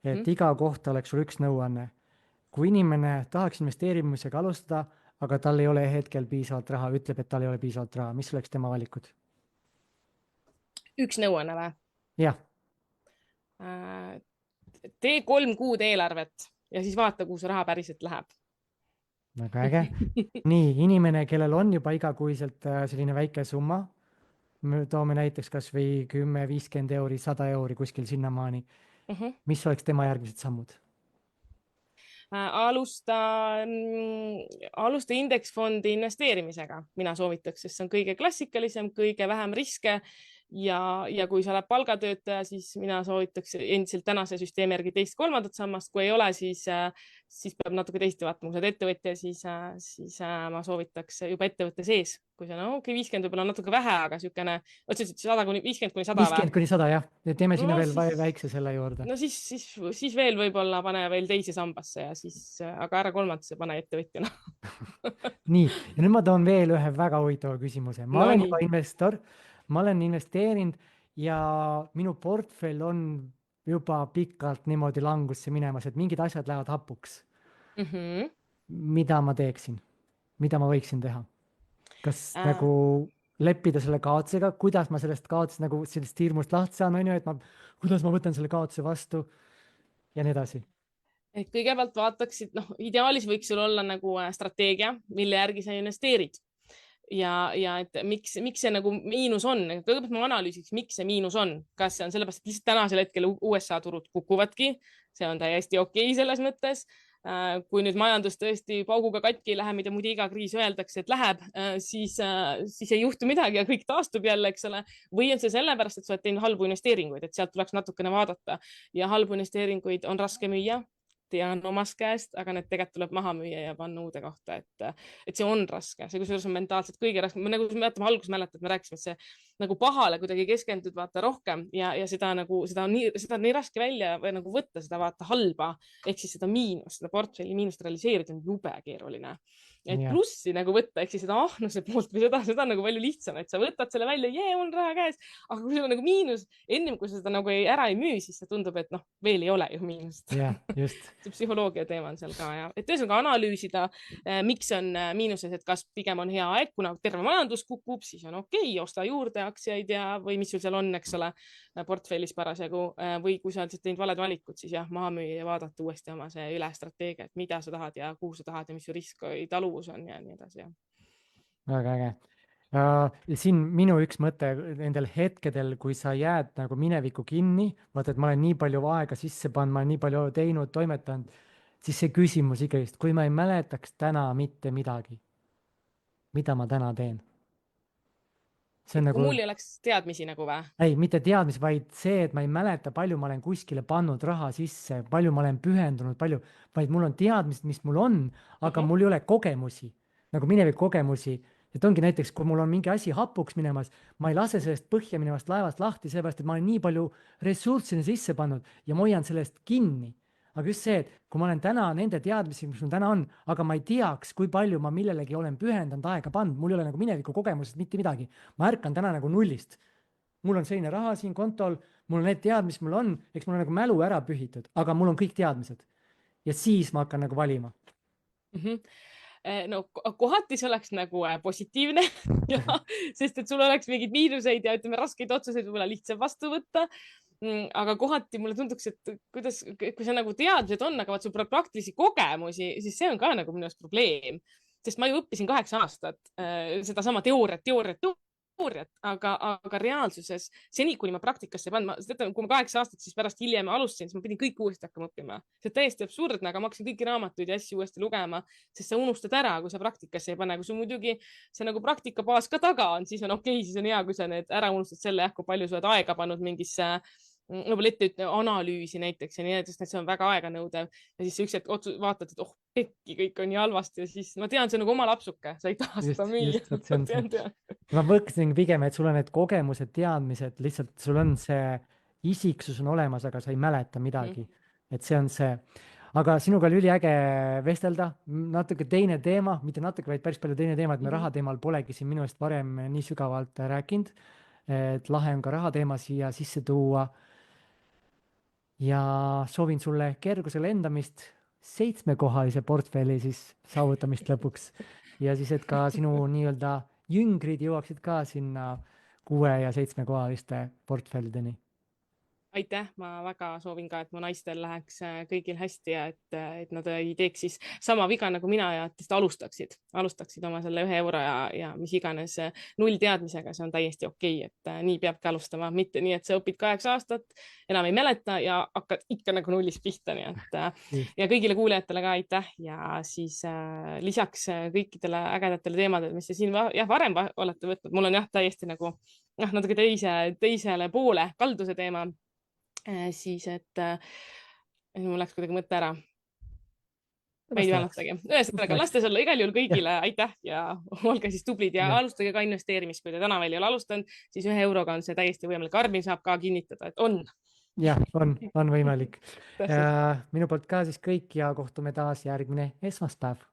Et iga kohta oleks sul üks nõuanne. Kui inimene tahaks investeerimisega alustada, aga tal ei ole hetkel piisavalt raha, ütleb, et tal ei ole piisavalt raha, mis oleks tema valikud? Üks nõuanne või? Jah. Tee 3 kuud eelarvet ja siis vaata, kuhu see raha päriselt läheb. Väga äge. Nii, inimene, kellel on juba igakuiselt selline väike summa, me toome näiteks kas või 10, 50 euri, 100 euri kuskil sinnamaani. Mis oleks tema järgmised sammud? alusta indeksfondi investeerimisega, mina soovitaks, sest see on kõige klassikalisem, kõige vähem riske ja kui sa oled palgatöötaja, siis mina soovitaks endiselt tänase süsteemi järgi teist-kolmandat sammast, kui ei ole, siis peab natuke teiste vaatama, kui sa oled ettevõtja, siis ma soovitaks juba ettevõtte sees, kui see on okei, 50 võib-olla natuke vähe, aga niisugune, otseselt 50 kuni 100 või? 50 kuni 100 jah, teeme sinna No veel siis, väikse selle juurde. no siis veel võib-olla pane veel teise sambasse ja siis, aga ära kolmandasse pane ettevõtjana. nii, ja nüüd ma toon veel ühe väga huvitava küsimuse. Ma No olen nii. juba investor, ma olen investeerinud ja minu portfell on juba pikalt niimoodi langusse minemas, et mingid asjad lähevad hapuks. Mida ma teeksin? Mida ma võiksin teha? Kas nagu leppida selle kaotusega, kuidas ma sellest kaotusest nagu sellest hirmust lahti saan, on ju, et kuidas ma võtan selle kaotuse vastu ja nii edasi. Et kõigepealt vaataksid, noh, ideaalis võiks sul olla nagu strateegia, mille järgi sa investeerid. Ja et miks see nagu miinus on, kõigepealt ma analüüsiks, miks see miinus on, kas see on sellepärast, et lihtsalt tänasel hetkel USA turud kukuvadki, see on täiesti okei selles mõttes. Kui nüüd majandus tõesti pauguga katki ei lähe, mida muidu iga kriis öeldakse, et läheb, siis ei juhtu midagi ja kõik taastub jälle, eks ole. Või on see sellepärast, et sa oled teinud halbu investeeringuid, et sealt tuleks natukene vaadata ja halbu investeeringuid on raske müüa. Tean omast käest, aga need tegelikult tuleb maha müüa ja panna uude kohta, et see on raske, see kusjuures on mentaalselt kõige raskem. Nagu me alguses mäletad, me rääkisime, et see nagu pahale kuidagi keskendud vaata rohkem ja seda on nii raske välja või nagu võtta seda vaata halba ehk siis seda miinust, seda portfelli miinust realiseerida on jube keeruline. Et plussi nagu võtta, ehk siis seda ahnuse poolt või seda nagu palju lihtsam, et sa võtad selle välja, mul on raha käes, aga kui sul on nagu miinus, ennem kui sa seda nagu ära ei müü, siis see tundub, et noh, veel ei ole ju miinust. Jah, just. See psühholoogia teema on seal ka ja, et ühesõnaga analüüsida, miks on miinuses, et kas pigem on hea aeg, kuna terve majandus kukub, siis on okei, osta juurde aktsiaid ja, või mis sul seal on, eks ole, portfellis parasjagu, või kui sa oled teinud valed valikud, siis jah, maha müüa ja vaadata uuesti oma see üle strateegia, et mida sa tahad ja kuhu sa tahad ja mis su risk või taluvus on ja nii edasi. Väga äge. Siin minu üks mõte nendel hetkedel, kui sa jääd nagu minevikku kinni, vaata, et ma olen nii palju aega sisse pannud, ma olen nii palju teinud, toimetanud, siis see küsimus ikkagi, kui ma ei mäletaks täna mitte midagi, mida ma täna teen? Kui nagu... mul ei oleks teadmisi nagu või? Ei, mitte teadmisi, vaid see, et ma ei mäleta, palju ma olen kuskile pannud raha sisse, palju ma olen pühendunud, vaid mul on teadmised, mis mul on, aga mul ei ole kogemusi, nagu mineviku kogemusi. Et ongi näiteks, kui mul on mingi asi hapuks minemas, ma ei lase sellest põhja minevast laevast lahti, seepärast, et ma olen nii palju ressurssi sisse pannud ja ma hoian sellest kinni. Aga just see, et kui ma olen täna nende teadmisi, mis mul täna on, aga ma ei teaks, kui palju ma millelegi olen pühendanud aega pannud, mul ei ole nagu mineviku kogemused mitte midagi. Ma ärkan täna nagu nullist. Mul on selline raha siin kontol, mul on need teadmised, mul on, eks mul on nagu mälu ära pühitud, aga mul on kõik teadmised. Ja siis ma hakkan nagu valima. No kohati see oleks nagu positiivne, sest et sul oleks mingeid miinuseid ja ütleme raskeid otsuseid võib-olla lihtsam vastu võtta. Aga kohati mulle tunduks, et kui see nagu teadmised on, aga vaat sul praktilisi kogemusi, siis see on ka nagu minu arust probleem, sest ma ju õppisin 8 aastat sedasama teooriat, aga reaalsuses seni, kuni ma praktikasse ei pannud, kui ma 8 aastat, siis pärast hiljem alustasin, siis ma pidin kõik uuesti hakkama õppima. See on täiesti absurdne, aga ma hakkasin kõiki raamatuid ja asju uuesti lugema, sest sa unustad ära, kui sa praktikasse ei pane. Kui sul muidugi see nagu praktikabaas ka taga on, siis on okei, siis on hea, kui sa need ära unustad selle, kui palju sa oled aega pannud mingisse võib-olla ette analüüsi näiteks ja nii edasi, sest see on väga aeganõudev ja siis üks hetk vaatad, et pekki, kõik on nii halvasti ja siis ma tean, see on nagu oma lapsuke, sa ei taha seda müüa. Ma mõtlesin pigem, et sul on need kogemused, teadmised, lihtsalt sul on see isiksus on olemas, aga sa ei mäleta midagi. Et see on see. Aga sinuga oli üliäge vestelda, natuke teine teema, mitte natuke, vaid päris palju teine teema, et me raha teemal polegi siin minu eest varem nii sügavalt rääkinud, et lahe on ka raha teema siia sisse tuua. Ja soovin sulle kerguse lendamist 7-kohalise portfelli siis saavutamist lõpuks. Ja siis, et ka sinu nii-öelda jüngrid jõuaksid ka sinna 6- ja 7-kohaliste portfellideni. aitäh, ma väga soovin ka, et mu naistel läheks kõigil hästi ja et nad ei teeks siis sama viga nagu mina ja et alustaksid oma selle 1 euro ja mis iganes nullteadmisega, see on täiesti okei, et nii peabki alustama, mitte nii, et sa õpid 8 aastat, enam ei mäleta ja hakkad ikka nagu nullist pihta, nii et ja kõigile kuulajatele ka aitäh ja siis lisaks kõikidele ägedatele teemadele, mis te siin varem olete võtnud, mul on täiesti nagu natuke teisele poole kalduse teema. Siis, et mul läks kuidagi mõte ära. Ma ei mäletagi. Ühesõnaga, lastes olla igal juhul kõigile aitäh ja olge siis tublid ja alustage ka investeerimist. Kui te täna veel ei ole alustanud, siis 1 euroga on see täiesti võimalik. Armin saab ka kinnitada, et on. Jah, on võimalik. Minu poolt ka siis kõik ja kohtume taas järgmine esmaspäev.